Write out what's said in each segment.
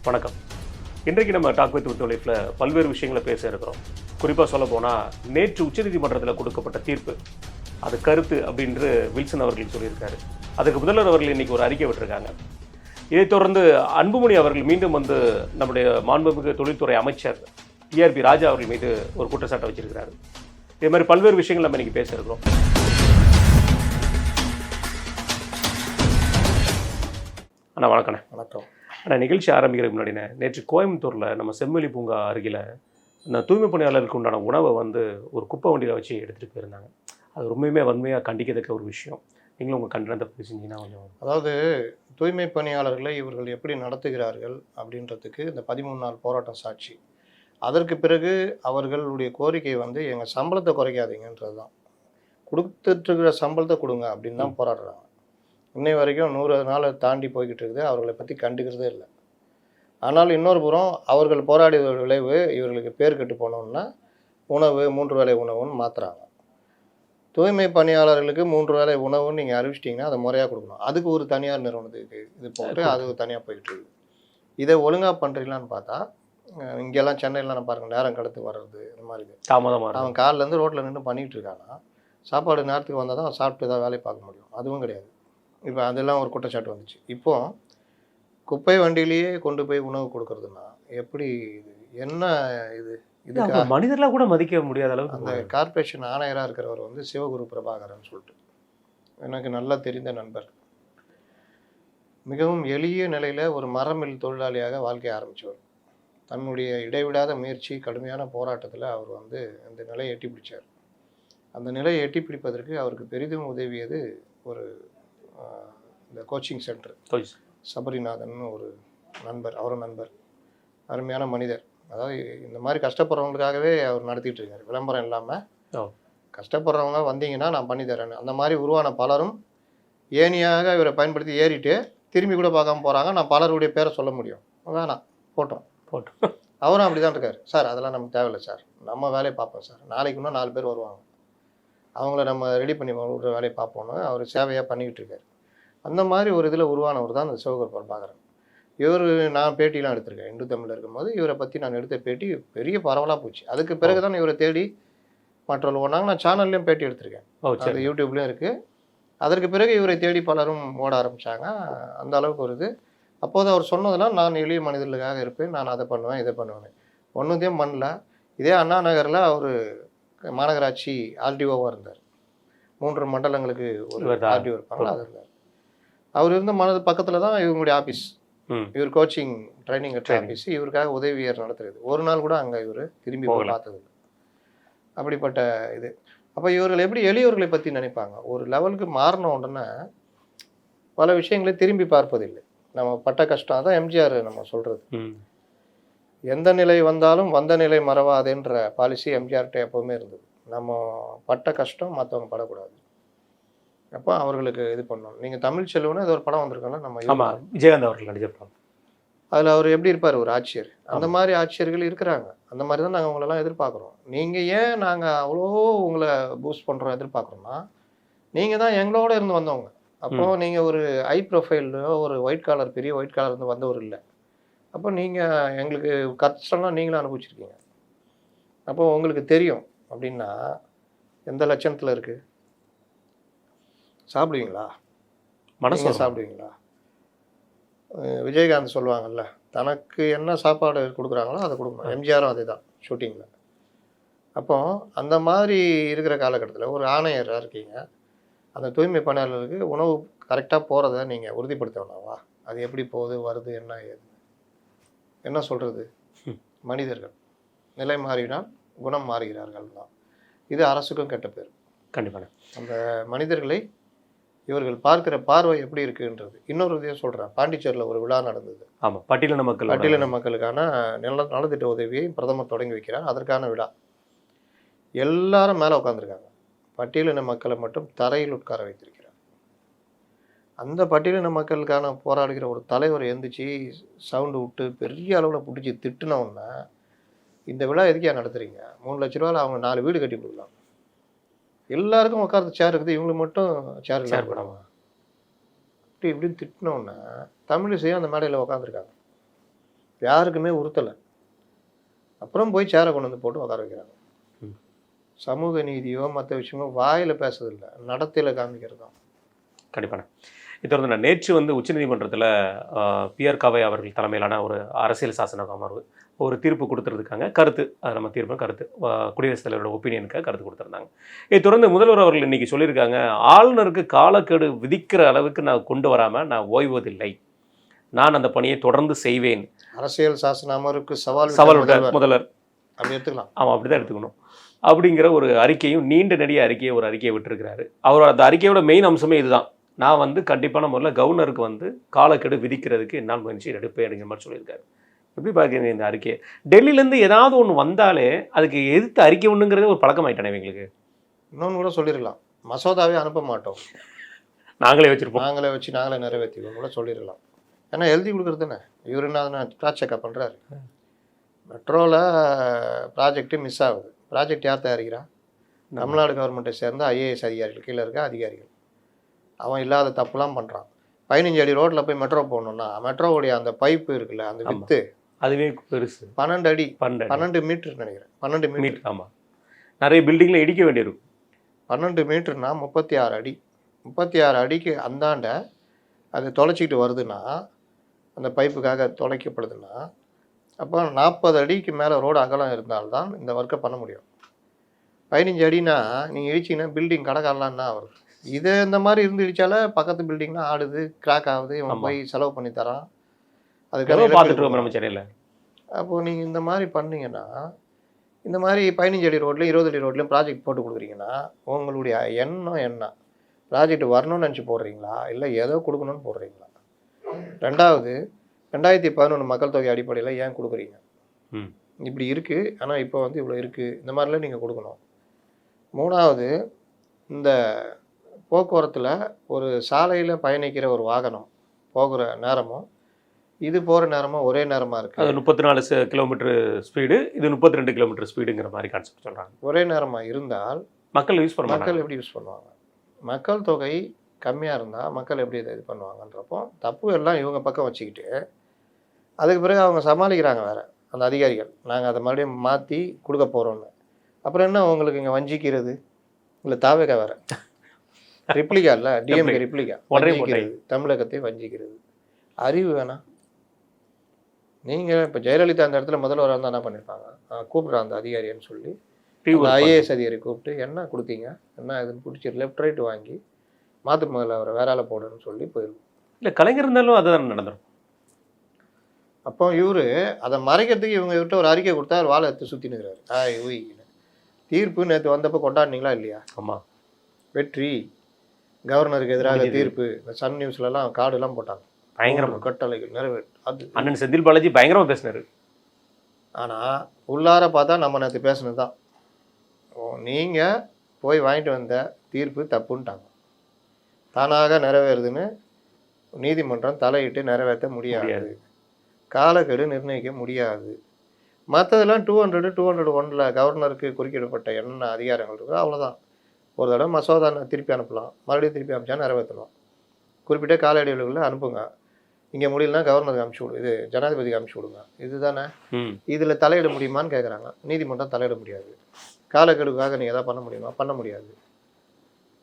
வணக்கம். இன்றைக்கு நம்ம டாக் வித் ஒத்துழைப்பில் பல்வேறு விஷயங்களை பேச இருக்கிறோம். குறிப்பாக சொல்ல போனால் நேற்று உச்சநீதிமன்றத்தில் கொடுக்கப்பட்ட தீர்ப்பு அது கருத்து அப்படின்று வில்சன் அவர்கள் சொல்லியிருக்காரு. அதுக்கு முதல்வர் அவர்கள் இன்னைக்கு ஒரு அறிக்கை விட்டுருக்காங்க. இதைத் தொடர்ந்து அன்புமணி அவர்கள் மீண்டும் வந்து நம்முடைய மாண்புமிகு தொழில்துறை அமைச்சர் டிஆர்பி ராஜா அவர்கள் மீது ஒரு குற்றச்சாட்டை வச்சிருக்கிறாரு. இது மாதிரி பல்வேறு விஷயங்கள் நம்ம இன்னைக்கு பேச இருக்கிறோம். அண்ணா வணக்கண்ணே. வணக்கம். ஆனால் நிகழ்ச்சி ஆரம்பிக்கிறதுக்கு முன்னாடினே நேற்று கோயம்புத்தூரில் நம்ம செம்மொழி பூங்கா அருகில் இந்த தூய்மை பணியாளருக்கு உண்டான உணவை வந்து ஒரு குப்பை வண்டியில் வச்சு எடுத்துகிட்டு போயிருந்தாங்க. அது ரொம்பவுமே வன்மையாக கண்டிக்கத்தக்க ஒரு விஷயம். நீங்களும் உங்கள் கண்டனத்தை பற்றி செஞ்சீங்கன்னா கொஞ்சம். அதாவது தூய்மை பணியாளர்களை இவர்கள் எப்படி நடத்துகிறார்கள் அப்படின்றதுக்கு இந்த 13 நாள் போராட்டம் சாட்சி. அதற்கு பிறகு அவர்களுடைய கோரிக்கை வந்து எங்கள் சம்பளத்தை குறைக்காதீங்கன்றது தான். கொடுத்துட்ருக்கிற சம்பளத்தை கொடுங்க அப்படின்னு தான் போராடுறாங்க. இன்னை வரைக்கும் 100 நாளை தாண்டி போய்கிட்டு இருக்குது. அவர்களை பற்றி கண்டுக்கிறதே இல்லை. ஆனால் இன்னொரு புறம் அவர்கள் போராடிய விளைவு இவர்களுக்கு பேர் கெட்டு போனோம்னா உணவு 3 வேளை உணவுன்னு மாற்றுறாங்க. தூய்மை பணியாளர்களுக்கு 3 வேளை உணவுன்னு நீங்கள் அறிவிச்சிட்டிங்கன்னா அதை முறையாக கொடுக்கணும். அதுக்கு ஒரு தனியார் நிறுவனத்துக்கு இது போட்டு அது தனியாக போய்கிட்டு இருக்குது. இதை ஒழுங்காக பண்ணுறீங்களான்னு பார்த்தா இங்கெல்லாம் சென்னையிலாம் நான் பாருங்கள் நேரம் கடத்து வர்றது இந்த மாதிரி தாமதமாக அவன் காலிலேருந்து ரோட்டில் நின்று பண்ணிகிட்டு இருக்கானா சாப்பாடு நேரத்துக்கு வந்தால் தான் சாப்பிட்டு தான் வேலையை பார்க்க முடியும். அதுவும் கிடையாது. இப்போ அதெல்லாம் ஒரு குற்றச்சாட்டு வந்துச்சு. இப்போது குப்பை வண்டியிலேயே கொண்டு போய் உணவு கொடுக்கறதுன்னா எப்படி இது என்ன இது இதுக்கு மனிதர்களாக கூட மதிக்க முடியாத அளவுக்கு அந்த கார்பரேஷன் ஆணையராக இருக்கிறவர் வந்து சிவகுரு பிரபாகரன் சொல்லிட்டு எனக்கு நல்லா தெரிந்த நண்பர். மிகவும் எளிய நிலையில் ஒரு மரமில் தொழிலாளியாக வாழ்க்கையை ஆரம்பித்தவர். தன்னுடைய இடைவிடாத முயற்சி கடுமையான போராட்டத்தில் அவர் வந்து அந்த நிலையை எட்டி பிடிச்சார். அந்த நிலையை எட்டி பிடிப்பதற்கு அவருக்கு பெரிதும் உதவியது ஒரு இந்த கோச்சிங் சென்டர் சபரிநாதன் ஒரு நண்பர். அவரும் நண்பர், அருமையான மனிதர். அதாவது இந்த மாதிரி கஷ்டப்படுறவங்களுக்காகவே அவர் நடத்திட்டு இருக்காரு. விளம்பரம் இல்லாமல் கஷ்டப்படுறவங்க வந்தீங்கன்னா நான் பண்ணி தரேன்னு அந்த மாதிரி உருவான பலரும் ஏனியாக இவரை பயன்படுத்தி ஏறிட்டு திரும்பி கூட பார்க்காம போகிறாங்க. நான் பலருடைய பேரை சொல்ல முடியும், வேணாம் போட்டோம். அவரும் அப்படி தான் இருக்கார். சார் அதெல்லாம் நமக்கு தேவையில்லை சார், நம்ம வேலையை பார்ப்போம் சார், நாளைக்கு இன்னும் 4 பேர் வருவாங்க, அவங்கள நம்ம ரெடி பண்ணி விடுற வேலையை பார்ப்போன்னு அவர் சேவையாக பண்ணிக்கிட்டு இருக்கார். அந்த மாதிரி ஒரு இதில் உருவானவர் தான் அந்த சிவகுரு பிரபாகரன். இவர் நான் பேட்டிலாம் எடுத்திருக்கேன். இந்து தமிழில் இருக்கும்போது இவரை பற்றி நான் எடுத்த பேட்டி பெரிய பரவலாக போச்சு. அதுக்கு பிறகு தான் இவரை தேடி மற்றவர்கள் ஓனாங்க. நான் சேனல்லையும் பேட்டி எடுத்திருக்கேன், அது யூடியூப்லேயும் இருக்குது. அதற்கு பிறகு இவரை தேடி பலரும் ஓட ஆரம்பித்தாங்க. அந்த அளவுக்கு ஒரு இது. அப்போது அவர் சொன்னதெல்லாம் நான் எளிய மனிதர்களுக்காக இருப்பேன், நான் அதை பண்ணுவேன் இதை பண்ணுவேன். ஒன்றுத்தையும் பண்ணல. இதே அண்ணா நகரில் அவர் மாநகராட்சி ஆர்டிஓவாக இருந்தார். 3 மண்டலங்களுக்கு ஒரு ஆர்டிஓ இருப்பாங்களா, அது இருந்தார். அவர் இருந்த பக்கத்தில் தான் இவங்களுடைய ஆஃபீஸ். இவர் கோச்சிங் ட்ரைனிங் ஆஃபீஸ். இவருக்காக உதவியர் நடத்துறது. ஒரு நாள் கூட அங்கே இவர் திரும்பி பார்த்தது. அப்படிப்பட்ட இது. அப்போ இவர்கள் எப்படி எளியவர்களை பற்றி நினைப்பாங்க? ஒரு லெவலுக்கு மாறின உடனே பல விஷயங்களை திரும்பி பார்ப்பதில்லை. நம்ம பட்ட கஷ்டம் தான் எம்ஜிஆர் நம்ம சொல்கிறது. எந்த நிலை வந்தாலும் வந்த நிலை மறவாதுன்ற பாலிசி எம்ஜிஆர்கிட்ட எப்போவுமே இருந்தது. நம்ம பட்ட கஷ்டம் மற்றவங்க படக்கூடாது. அப்போ அவர்களுக்கு இது பண்ணணும். நீங்கள் தமிழ் செல்வன்னு அது ஒரு படம் வந்திருக்கோம்ல, நம்ம விஜயகாந்த் அவர்கள் நடிச்சிருப்பாங்க. அதில் அவர் எப்படி இருப்பார், ஒரு ஆட்சியர். அந்த மாதிரி ஆட்சியர்கள் இருக்கிறாங்க. அந்த மாதிரி தான் நாங்கள் உங்களெல்லாம் எதிர்பார்க்குறோம். நீங்கள் ஏன் நாங்கள் அவ்வளோ உங்களை பூஸ்ட் பண்ணுறோம் எதிர்பார்க்குறோம்னா, நீங்கள் தான் எங்களோட இருந்து வந்தவங்க. அப்போது நீங்கள் ஒரு ஹை ப்ரொஃபைலோ ஒரு ஒயிட் காலர் பெரிய ஒயிட் காலர் இருந்து வந்தவர் இல்லை. அப்போ நீங்கள் எங்களுக்கு கஷ்டம்லாம் நீங்களும் அனுபவிச்சிருக்கீங்க. அப்போ உங்களுக்கு தெரியும். அப்படின்னா எந்த லட்சணத்தில் இருக்குது? சாப்பிடுவீங்களா? மனசு சாப்பிடுவீங்களா? விஜயகாந்த் சொல்லுவாங்கல்ல, தனக்கு என்ன சாப்பாடு கொடுக்குறாங்களோ அதை கொடுக்கணும். எம்ஜிஆரும் அதே தான் ஷூட்டிங்கில். அப்போ அந்த மாதிரி இருக்கிற காலகட்டத்தில் ஒரு ஆணையராக இருக்கீங்க. அந்த தூய்மை பணியாளர்களுக்கு உணவு கரெக்டாக போகிறத நீங்கள் உறுதிப்படுத்த வேணாவா? அது எப்படி போகுது வருது என்ன ஏது என்ன சொல்கிறது? மனிதர்கள் நிலை மாறினால் குணம் மாறுகிறார்கள் தான். இது அரசுக்கும் கெட்ட பேர். கண்டிப்பாக. அந்த மனிதர்களை இவர்கள் பார்க்குற பார்வை எப்படி இருக்குன்றது. இன்னொரு இதையும் சொல்கிறேன். பாண்டிச்சேரியில் ஒரு விழா நடந்தது. ஆமாம், பட்டியலின மக்களுக்கான நலத்திட்ட உதவியை பிரதமர் தொடங்கி வைக்கிறார். அதற்கான விழா. எல்லாரும் மேலே உட்காந்துருக்காங்க. பட்டியலின மக்களை மட்டும் தரையில் உட்கார வைத்திருக்கிறார். அந்த பட்டியலின மக்களுக்கான போராடுகிற ஒரு தலைவர் எழுந்திரிச்சு சவுண்டு விட்டு பெரிய அளவில் பிடிச்சி திட்டுனவுன்னா, இந்த விழா எதுக்கே நடத்துறீங்க? 3 லட்ச ரூபாயில் அவங்க 4 வீடு கட்டி கொடுக்கலாம். எல்லாருக்கும் உட்கார்ந்து சேர் இருக்குது, இவங்களுக்கு மட்டும் சேர் இல்லாமல் இப்படி இப்படின்னு திட்டினோன்னா தமிழிசையும் அந்த மேடையில் உட்காந்துருக்காங்க. யாருக்குமே உறுத்தலை. அப்புறம் போய் சேரை கொண்டு வந்து போட்டு உட்கார வைக்கிறாங்க. ம். சமூக நீதியோ மற்ற விஷயமோ வாயில் பேசுறதில்லை, நடத்தையில் காமிக்கிறது தான். கண்டிப்பான. இதை தொடர்ந்து நான் நேற்று வந்து உச்சநீதிமன்றத்தில் பிஆர் காவே அவர்கள் தலைமையிலான ஒரு அரசியல் சாசன அமர்வு ஒரு தீர்ப்பு கொடுத்துருக்காங்க. கருத்து அது நம்ம தீர்ப்பு கருத்து குடியரசுத் தலைவரோட ஒப்பீனியனுக்காக கருத்து கொடுத்துருந்தாங்க. இதை தொடர்ந்து முதல்வர் அவர்கள் இன்னைக்கு சொல்லியிருக்காங்க, ஆளுநருக்கு காலக்கெடு விதிக்கிற அளவுக்கு நான் கொண்டு வராமல் நான் ஓய்வதில்லை, நான் அந்த பணியை தொடர்ந்து செய்வேன். அரசியல் சாசன அமர்வுக்கு சவால் விட்ட முதல்வர் அப்படி எடுத்துக்கலாம். ஆமாம், அப்படி தான் எடுத்துக்கணும். அப்படிங்கிற ஒரு அறிக்கையும் நீண்ட நெடிய ஒரு அறிக்கையை விட்டுருக்கிறாரு. அவர் அந்த அறிக்கையோட மெயின் அம்சமே இதுதான், நான் வந்து கண்டிப்பான முறையில் கவர்னருக்கு வந்து காலக்கெடு விதிக்கிறதுக்கு என்னால் முயற்சி எடுப்பேன் அப்படிங்கிற மாதிரி சொல்லியிருக்காரு. எப்படி பார்க்குறீங்க இந்த அறிக்கையை? டெல்லியிலேருந்து ஏதாவது ஒன்று வந்தாலே அதுக்கு எதிர்த்து அறிக்கை ஒன்றுங்கிறதே ஒரு பழக்கமாயிட்டானே எங்களுக்கு. இன்னொன்று கூட சொல்லிடலாம், மசோதாவே அனுப்ப மாட்டோம், நாங்களே வச்சுருப்போம், நாங்களே வச்சு நாங்களே நிறைவேற்றிடுவோம் கூட சொல்லிடலாம். ஏன்னா எழுதி கொடுக்குறது தானே. இவர் என்ன கிராஸ் செக்அப் பண்ணுறாரு. மெட்ரோவில் ப்ராஜெக்ட்டு மிஸ் ஆகுது. ப்ராஜெக்ட் யார் தயாரிக்கிறா? தமிழ்நாடு கவர்மெண்ட்டை சேர்ந்த ஐஏஎஸ் அதிகாரிகள், கீழே இருக்க அதிகாரிகள். அவன் இல்லாத தப்புலாம் பண்ணுறான். 15 அடி ரோட்டில் போய் மெட்ரோ போகணுன்னா மெட்ரோவுடைய அந்த பைப்பு இருக்குல்ல, அந்த வித்து அதுவே பெருசு. 12 அடி 12 மீட்டர் நினைக்கிறேன். 12 மீட்டர். ஆமாம், நிறைய பில்டிங்கில் இடிக்க வேண்டியிருக்கும். 12 மீட்டர்னா 36 அடி. 36 அடிக்கு அந்தாண்ட அது தொலைச்சிக்கிட்டு வருதுன்னா, அந்த பைப்புக்காக தொலைக்கப்படுதுன்னா, அப்போ 40 அடிக்கு மேலே ரோடு அகலம் இருந்தால்தான் இந்த ஒர்க்கை பண்ண முடியும். 15 அடினா நீங்கள் இடிச்சிங்கன்னா பில்டிங் கடக்காடலான்னா வருது. இது இந்த மாதிரி இருந்து இடித்தாலே பக்கத்து பில்டிங்லாம் ஆடுது, கிராக் ஆகுது, இவன் போய் செலவு பண்ணி தரான். அதுக்காக பார்த்துட்டு நம்ம சென்னையில். அப்போது நீங்கள் இந்த மாதிரி பண்ணீங்கன்னா, இந்த மாதிரி 15 அடி ரோட்லையும் 20 அடி ரோட்லையும் ப்ராஜெக்ட் போட்டு கொடுக்குறீங்கன்னா, உங்களுடைய எண்ணம் என்ன? ப்ராஜெக்ட் வரணும்னு நினச்சி போடுறீங்களா, இல்லை ஏதோ கொடுக்கணும்னு போடுறீங்களா? ரெண்டாவது, 2011 மக்கள் தொகை அடிப்படையில் ஏன் கொடுக்குறீங்க? இப்படி இருக்குது, ஆனால் இப்போ வந்து இவ்வளோ இருக்குது, இந்த மாதிரிலாம் நீங்கள் கொடுக்கணும். மூணாவது, இந்த போக்குவரத்தில் ஒரு சாலையில் பயணிக்கிற ஒரு வாகனம் போகிற நேரமும் இது போகிற நேரமும் ஒரே நேரமாக இருக்குது. அது 34 கிலோமீட்டர் ஸ்பீடு, இது 32 கிலோமீட்டர் ஸ்பீடுங்கிற மாதிரி கான்செப்ட் சொல்கிறாங்க. ஒரே நேரமாக இருந்தால் மக்கள் யூஸ் பண்ணுவாங்க. மக்கள் எப்படி யூஸ் பண்ணுவாங்க? மக்கள் தொகை கம்மியாக இருந்தால் மக்கள் எப்படி இதை இது பண்ணுவாங்கன்றப்போ தப்பு எல்லாம் இவங்க பக்கம் வச்சுக்கிட்டு அதுக்கு பிறகு அவங்க சமாளிக்கிறாங்க வேறு அந்த அதிகாரிகள், நாங்கள் அதை மறுபடியும் மாற்றி கொடுக்க போகிறோன்னு. அப்புறம் என்ன உங்களுக்கு இங்கே வஞ்சிக்கிறது? இல்லை தாவேக்கா வேறு ரிப்ளிகா இல்லை, டிஎம்கே ரிப்ளிகா வஞ்சிக்கிறது, தமிழகத்தை வஞ்சிக்கிறது. அறிவு வேணாம். நீங்கள் இப்போ ஜெயலலிதா அந்த இடத்துல முதல்வராக இருந்தால் என்ன பண்ணியிருப்பாங்க? கூப்பிட்றான் அந்த அதிகாரின்னு சொல்லி ஐஏஎஸ் அதிகாரி கூப்பிட்டு என்ன கொடுத்தீங்க, என்ன இதுன்னு பிடிச்சி லெஃப்ட் ரைட் வாங்கி மாற்று முதல்ல அவரை வேற ஆளை போடணும்னு சொல்லி போயிருக்கும். இல்லை கலைஞர் இருந்தாலும் அதுதான் நடந்துடும். அப்போ இவர் அதை மறைக்கிறதுக்கு இவங்க இவர்கிட்ட ஒரு அறிக்கை கொடுத்தா அவர் வாழை எடுத்து சுற்றி நிற்கிறாரு. ஊய் தீர்ப்பு நேற்று வந்தப்போ கொண்டாடினீங்களா இல்லையா? ஆமாம், வெற்றி, கவர்னருக்கு எதிராக தீர்ப்பு. இந்த சன் நியூஸ்லலாம் கார்டுலாம் போட்டாங்க, பயங்கரமாக கட்டளைகள் நிறைவேற்று. அது அண்ணன் செந்தில் பாலாஜி பயங்கரமாக பேசினார். ஆனால் உள்ளார பார்த்தா நம்ம நேற்று பேசுனது தான். நீங்கள் போய் வாங்கிட்டு வந்த தீர்ப்பு தப்புன்ட்டாங்க, தானாக நிறைவேறுதுன்னு நீதிமன்றம் தலையிட்டு நிறைவேற்ற முடியாது, காலக்கெடு நிர்ணயிக்க முடியாது. மற்றதெல்லாம் 201 கவர்னருக்கு குறுக்கிடப்பட்ட என்ன அதிகாரங்கள் இருக்கோ அவ்வளோதான். ஒரு தடவை மசோதா திருப்பி அனுப்பலாம், மறுபடியும் திருப்பி அனுப்பிச்சா நிறைவேற்றலாம். குறிப்பிட்ட கால இடைவெளிகளில் அனுப்புங்க. இங்கே முடியலன்னா கவர்னருக்கு அனுப்பிச்சி விடு, இது ஜனாதிபதிக்கு அனுப்பிச்சி விடுங்க. இதுதானே. இதில் தலையிட முடியுமான்னு கேட்குறாங்க. நீதிமன்றம் தலையிட முடியாது. காலக்கெடுக்காக நீங்கள் எதாவது பண்ண முடியுமா? பண்ண முடியாது.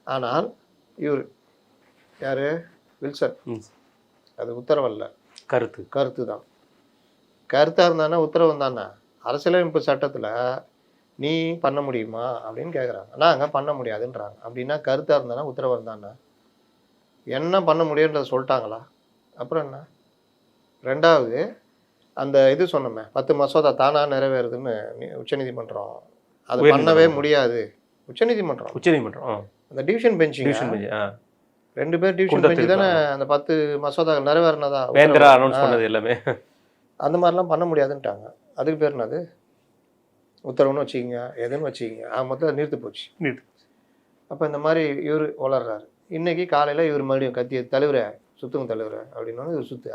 ஆனால் இவர் யார்? வில்சன். அது உத்தரவல்ல, கருத்து தான். கருத்தாக இருந்தானே உத்தரவு தானே. அரசியலமைப்பு சட்டத்தில் நீ பண்ண முடியுமா அப்படின்னு கேட்குறாங்க. நாங்கள் பண்ண முடியாதுன்றாங்க. அப்படின்னா கருத்தாக இருந்தானே உத்தரவு தானே. என்ன பண்ண முடியுன்றதை சொல்லிட்டாங்களா? அப்புறம் என்ன? ரெண்டாவது, அந்த இது சொன்னோமே 10 மசோதா தானாக நிறைவேறுதுன்னு உச்சநீதிமன்றம் அது பண்ணவே முடியாது. உச்சநீதிமன்றம் அந்த டிவிஷன் பெஞ்சிங் 2 பேர் டிவிஷன் பெஞ்சு தானே அந்த 10 மசோதாக்கள் நிறைவேறினதா எல்லாமே. அந்த மாதிரிலாம் பண்ண முடியாதுன்ட்டாங்க. அதுக்கு பேர் என்னது? உத்தரவுன்னு வச்சுக்கிங்க, எதுன்னு வச்சுக்கிங்க. மொத்தம் நிறுத்து போச்சு. அப்போ இந்த மாதிரி இவர் வளர்றாரு. இன்றைக்கி காலையில் இவர் மறுபடியும் கத்திய தலைவரை சுத்துங்க தலைவரை அப்படின்னா இவர் சுத்து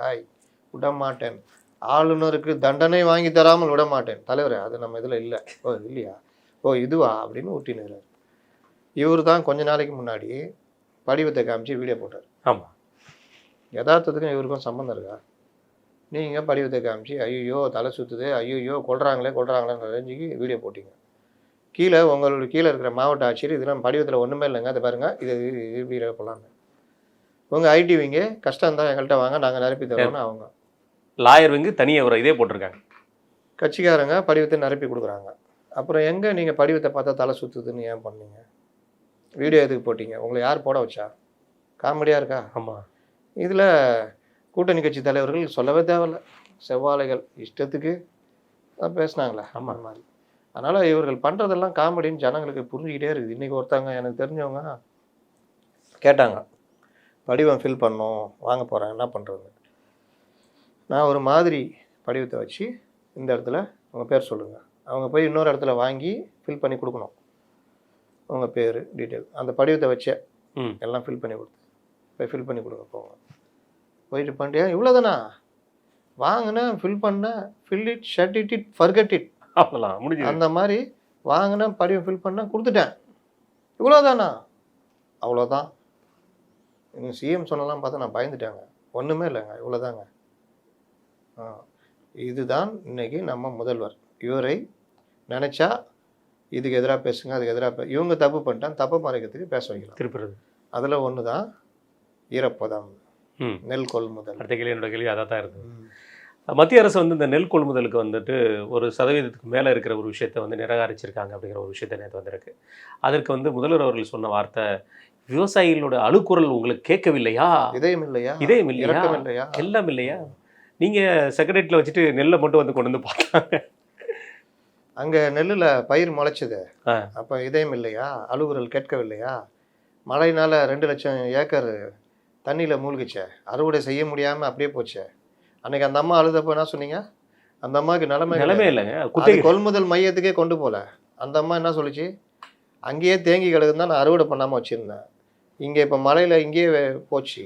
விட மாட்டேன், ஆளுநருக்கு தண்டனை வாங்கி தராமல் விட மாட்டேன் தலைவரை, அது நம்ம இதில் இல்லை. இல்லையா? இதுவா அப்படின்னு ஊட்டினுறாரு. இவர் தான் கொஞ்ச நாளைக்கு முன்னாடி படிவத்தை காமிச்சு வீடியோ போட்டார். ஆமாம், யதார்த்தத்துக்கும் இவருக்கும் சம்மந்தம் இருக்கா? நீங்கள் படிவத்தை காமிச்சு ஐயோ தலை சுற்றுது, ஐயோ கொள்றாங்களேன்னு ரேஞ்சுக்கு வீடியோ போட்டிங்க. கீழே உங்களோட கீழே இருக்கிற மாவட்ட ஆட்சியர் இதெல்லாம் படிவத்தில் ஒன்றுமே இல்லைங்க, அதை பாருங்கள், இது இப்படி போகலான்னு. உங்கள் ஐடிவிங்க கஷ்டம் தான், எங்கள்கிட்ட வாங்க, நாங்கள் நிரப்பி தரோம்னு அவங்க. லாயர் வந்து தனியாக ஒரு இதே போட்டிருக்காங்க. கட்சிக்காரங்க படிவத்தை நிரப்பி கொடுக்குறாங்க. அப்புறம் எங்கே நீங்கள் படிவத்தை பார்த்தா தலை சுற்றுதுன்னு ஏன் பண்ணீங்க? வீடியோ எதுக்கு போட்டிங்க? உங்களை யார் போட வச்சா? காமெடியாக இருக்கா? ஆமாம். இதில் கூட்டணி கட்சி தலைவர்கள் சொல்லவே தேவையில்லை, செவ்வாழைகள் இஷ்டத்துக்கு பேசுனாங்களே ஆமாம். அந்த மாதிரி. அதனால் இவர்கள் பண்ணுறதெல்லாம் காமெடின்னு ஜனங்களுக்கு புரிஞ்சுக்கிட்டே இருக்குது. இன்றைக்கி ஒருத்தவங்க எனக்கு தெரிஞ்சவங்க கேட்டாங்க, படிவம் ஃபில் பண்ணோம், வாங்க போகிறேன், என்ன பண்ணுறது? நான் ஒரு மாதிரி படிவத்தை வச்சு இந்த இடத்துல உங்கள் பேர் சொல்லுங்கள், அவங்க போய் இன்னொரு இடத்துல வாங்கி ஃபில் பண்ணி கொடுக்கணும், உங்கள் பேர் டீட்டெயில் அந்த படிவத்தை வச்சே எல்லாம் ஃபில் பண்ணி கொடுத்து போய் ஃபில் பண்ணி கொடுங்க போங்க. போயிட்டு பண்ணிட்டியா? இவ்வளோதானா? வாங்கினேன், ஃபில் பண்ணேன், fill it, shut it, forget it, அவ்வளோதான் முடிஞ்சு. அந்த மாதிரி வாங்கினேன், படிவம் ஃபில் பண்ணேன், கொடுத்துட்டேன், இவ்வளோதானா? அவ்வளோதான். இன்னும் சிஎம் சொன்னலாம் பார்த்தா நான் பயந்துட்டேங்க. ஒன்றுமே இல்லைங்க, இவ்வளோதாங்க. இதுதான் இன்னைக்கு நம்ம முதல்வர். இவரை நினச்சா இதுக்கு எதிராக பேசுங்க, அதுக்கு எதிராக இவங்க தப்பு பண்ணிட்டான், தப்பை மறைக்கிறதுக்கு பேச வைக்கலாம். திருப்புறது. அதில் ஒன்று தான் ஈரப்பதம், நெல் கொள்முதல். அடுத்த கேள்வி என்னோட கேள்வி அதாக தான் இருக்குது. மத்திய அரசு வந்து இந்த நெல் கொள்முதலுக்கு வந்துட்டு 1% மேலே இருக்கிற ஒரு விஷயத்தை வந்து நிராகரிச்சிருக்காங்க அப்படிங்கிற ஒரு விஷயத்தை நேற்று வந்திருக்கு. அதற்கு வந்து முதல்வர் அவர்கள் சொன்ன வார்த்தை, விவசாயிகளோட அழுக்குரல் உங்களுக்கு கேட்கவில்லையா? இதயம் இல்லையா? இதயம் இல்லையா? இரக்கம் இல்லையா? எல்லாம் இல்லையா? நீங்கள் செக்ரட்டரியில் வச்சுட்டு நெல்லை மட்டும் வந்து கொண்டு வந்து பார்த்தாங்க. அங்கே நெல்லில் பயிர் முளைச்சது, அப்போ இதயம் இல்லையா? அழுகுரல் கேட்கவில்லையா? மழையினால் 2 லட்சம் ஏக்கர் தண்ணியில் மூழ்கிச்சே, அறுவடை செய்ய முடியாமல் அப்படியே போச்சே. அன்னைக்கு அந்த அம்மா அழுதப்போ என்ன சொன்னீங்க? அந்த அம்மாவுக்கு நிலைமை இல்லைங்க, கொள்முதல் மையத்துக்கே கொண்டு போகல. அந்த அம்மா என்ன சொல்லிச்சு? அங்கேயே தேங்கி கிடக்குன்னு தான் நான் அறுவடை பண்ணாமல் வச்சுருந்தேன், இங்கே இப்போ மழையில் இங்கேயே போச்சு,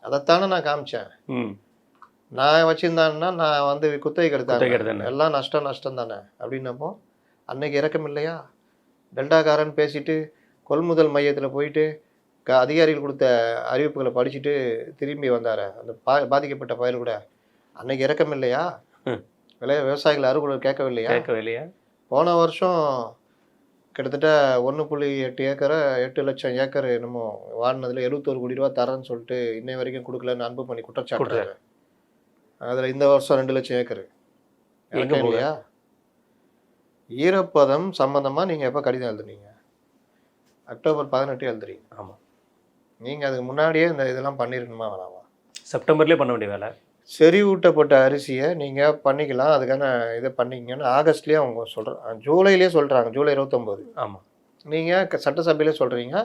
அதைத்தானே நான் காமிச்சேன். நான் வச்சுருந்தான்னா நான் வந்து குத்தகை கெடுத்தேன், எல்லாம் நஷ்டம் தானே அப்படின்னப்போ அன்னைக்கு இறக்கம் இல்லையா? டெல்டாக்காரன் பேசிட்டு கொள்முதல் மையத்தில் போயிட்டு அதிகாரிகள் கொடுத்த அறிவிப்புகளை படிச்சுட்டு திரும்பி வந்தார் அந்த பாதிக்கப்பட்ட பயிர் கூட. அன்னைக்கு இறக்கம் இல்லையா? விவசாயிகள் அறுவடை கேட்கவில்லையா? போன வருஷம் கிட்டத்தட்ட 1.8 ஏக்கரை 8 லட்சம் ஏக்கர் என்னமோ வாடினதில் 71 கோடி ரூபா தரேன்னு சொல்லிட்டு இன்னை வரைக்கும் கொடுக்கலன்னு அன்பு பண்ணி குற்றச்சாட்டு. அதில் இந்த வருஷம் 2 லட்சம் ஏக்கர் இல்லையா? ஈரப்பதம் சம்மந்தமாக நீங்கள் எப்போ கடிதம் எழுதுனீங்க? அக்டோபர் 18 எழுதுறீங்க. ஆமாம். நீங்கள் அதுக்கு முன்னாடியே இந்த இதெல்லாம் பண்ணியிருக்கணுமா வேணாமா? செப்டம்பர்லேயே பண்ண வேண்டிய வேலை. செறிவூட்டப்பட்ட அரிசியை நீங்கள் பண்ணிக்கலாம், அதுக்கான இதை பண்ணிக்கங்கன்னு ஆகஸ்ட்லேயே அவங்க சொல்கிறாங்க, ஜூலையிலே சொல்கிறாங்க, ஜூலை 29. ஆமாம். நீங்கள் சட்டசபையிலே சொல்கிறீங்க,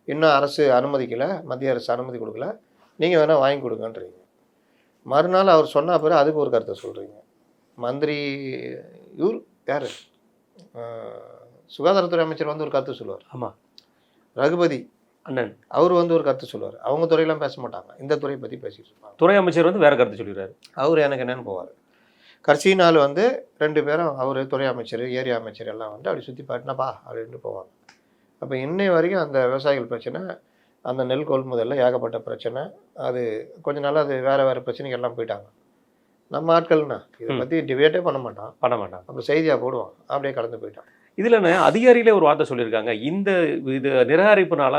இன்னும் அரசு அனுமதிக்கலை, மத்திய அரசு அனுமதி கொடுக்கல, நீங்கள் வேணால் வாங்கி கொடுங்கன்றீங்க. மறுநாள் அவர் சொன்ன பிறகு அதுக்கு ஒரு கருத்தை சொல்கிறீங்க. மந்திரி இவர் யார், சுகாதாரத்துறை அமைச்சர் வந்து ஒரு கருத்து சொல்லுவார். ஆமாம். ரகுபதி அண்ணன் அவர் வந்து ஒரு கருத்து சொல்லுவார். அவங்க துறையெல்லாம் பேச மாட்டாங்க, இந்த துறையை பற்றி பேசிட்டு இருப்பாங்க. துறை அமைச்சர் வந்து வேறு கருத்து சொல்லிடுறாரு. அவர் எனக்கு என்னென்னு போவார். கடைசி நாள் வந்து 2 பேரும் அவர் துறை அமைச்சர் ஏரியா அமைச்சர் எல்லாம் வந்து அப்படி சுற்றி பாட்டினாப்பா அப்படின்ட்டு போவாங்க. அப்போ இன்னை வரைக்கும் அந்த விவசாயிகள் பிரச்சனை, அந்த நெல் கொள்முதலில் ஏகப்பட்ட பிரச்சனை, அது கொஞ்ச நாள் அது வேறு பிரச்சனைக்கு எல்லாம் போயிட்டாங்க. நம்ம ஆட்கள்னா இதை பற்றி டிபேட்டே பண்ண மாட்டான். அப்புறம் செய்தியாக போடுவான், அப்படியே கடந்து போயிட்டான். இதில் அதிகாரிகளே ஒரு வார்த்தை சொல்லியிருக்காங்க, இது நிராகரிப்புனால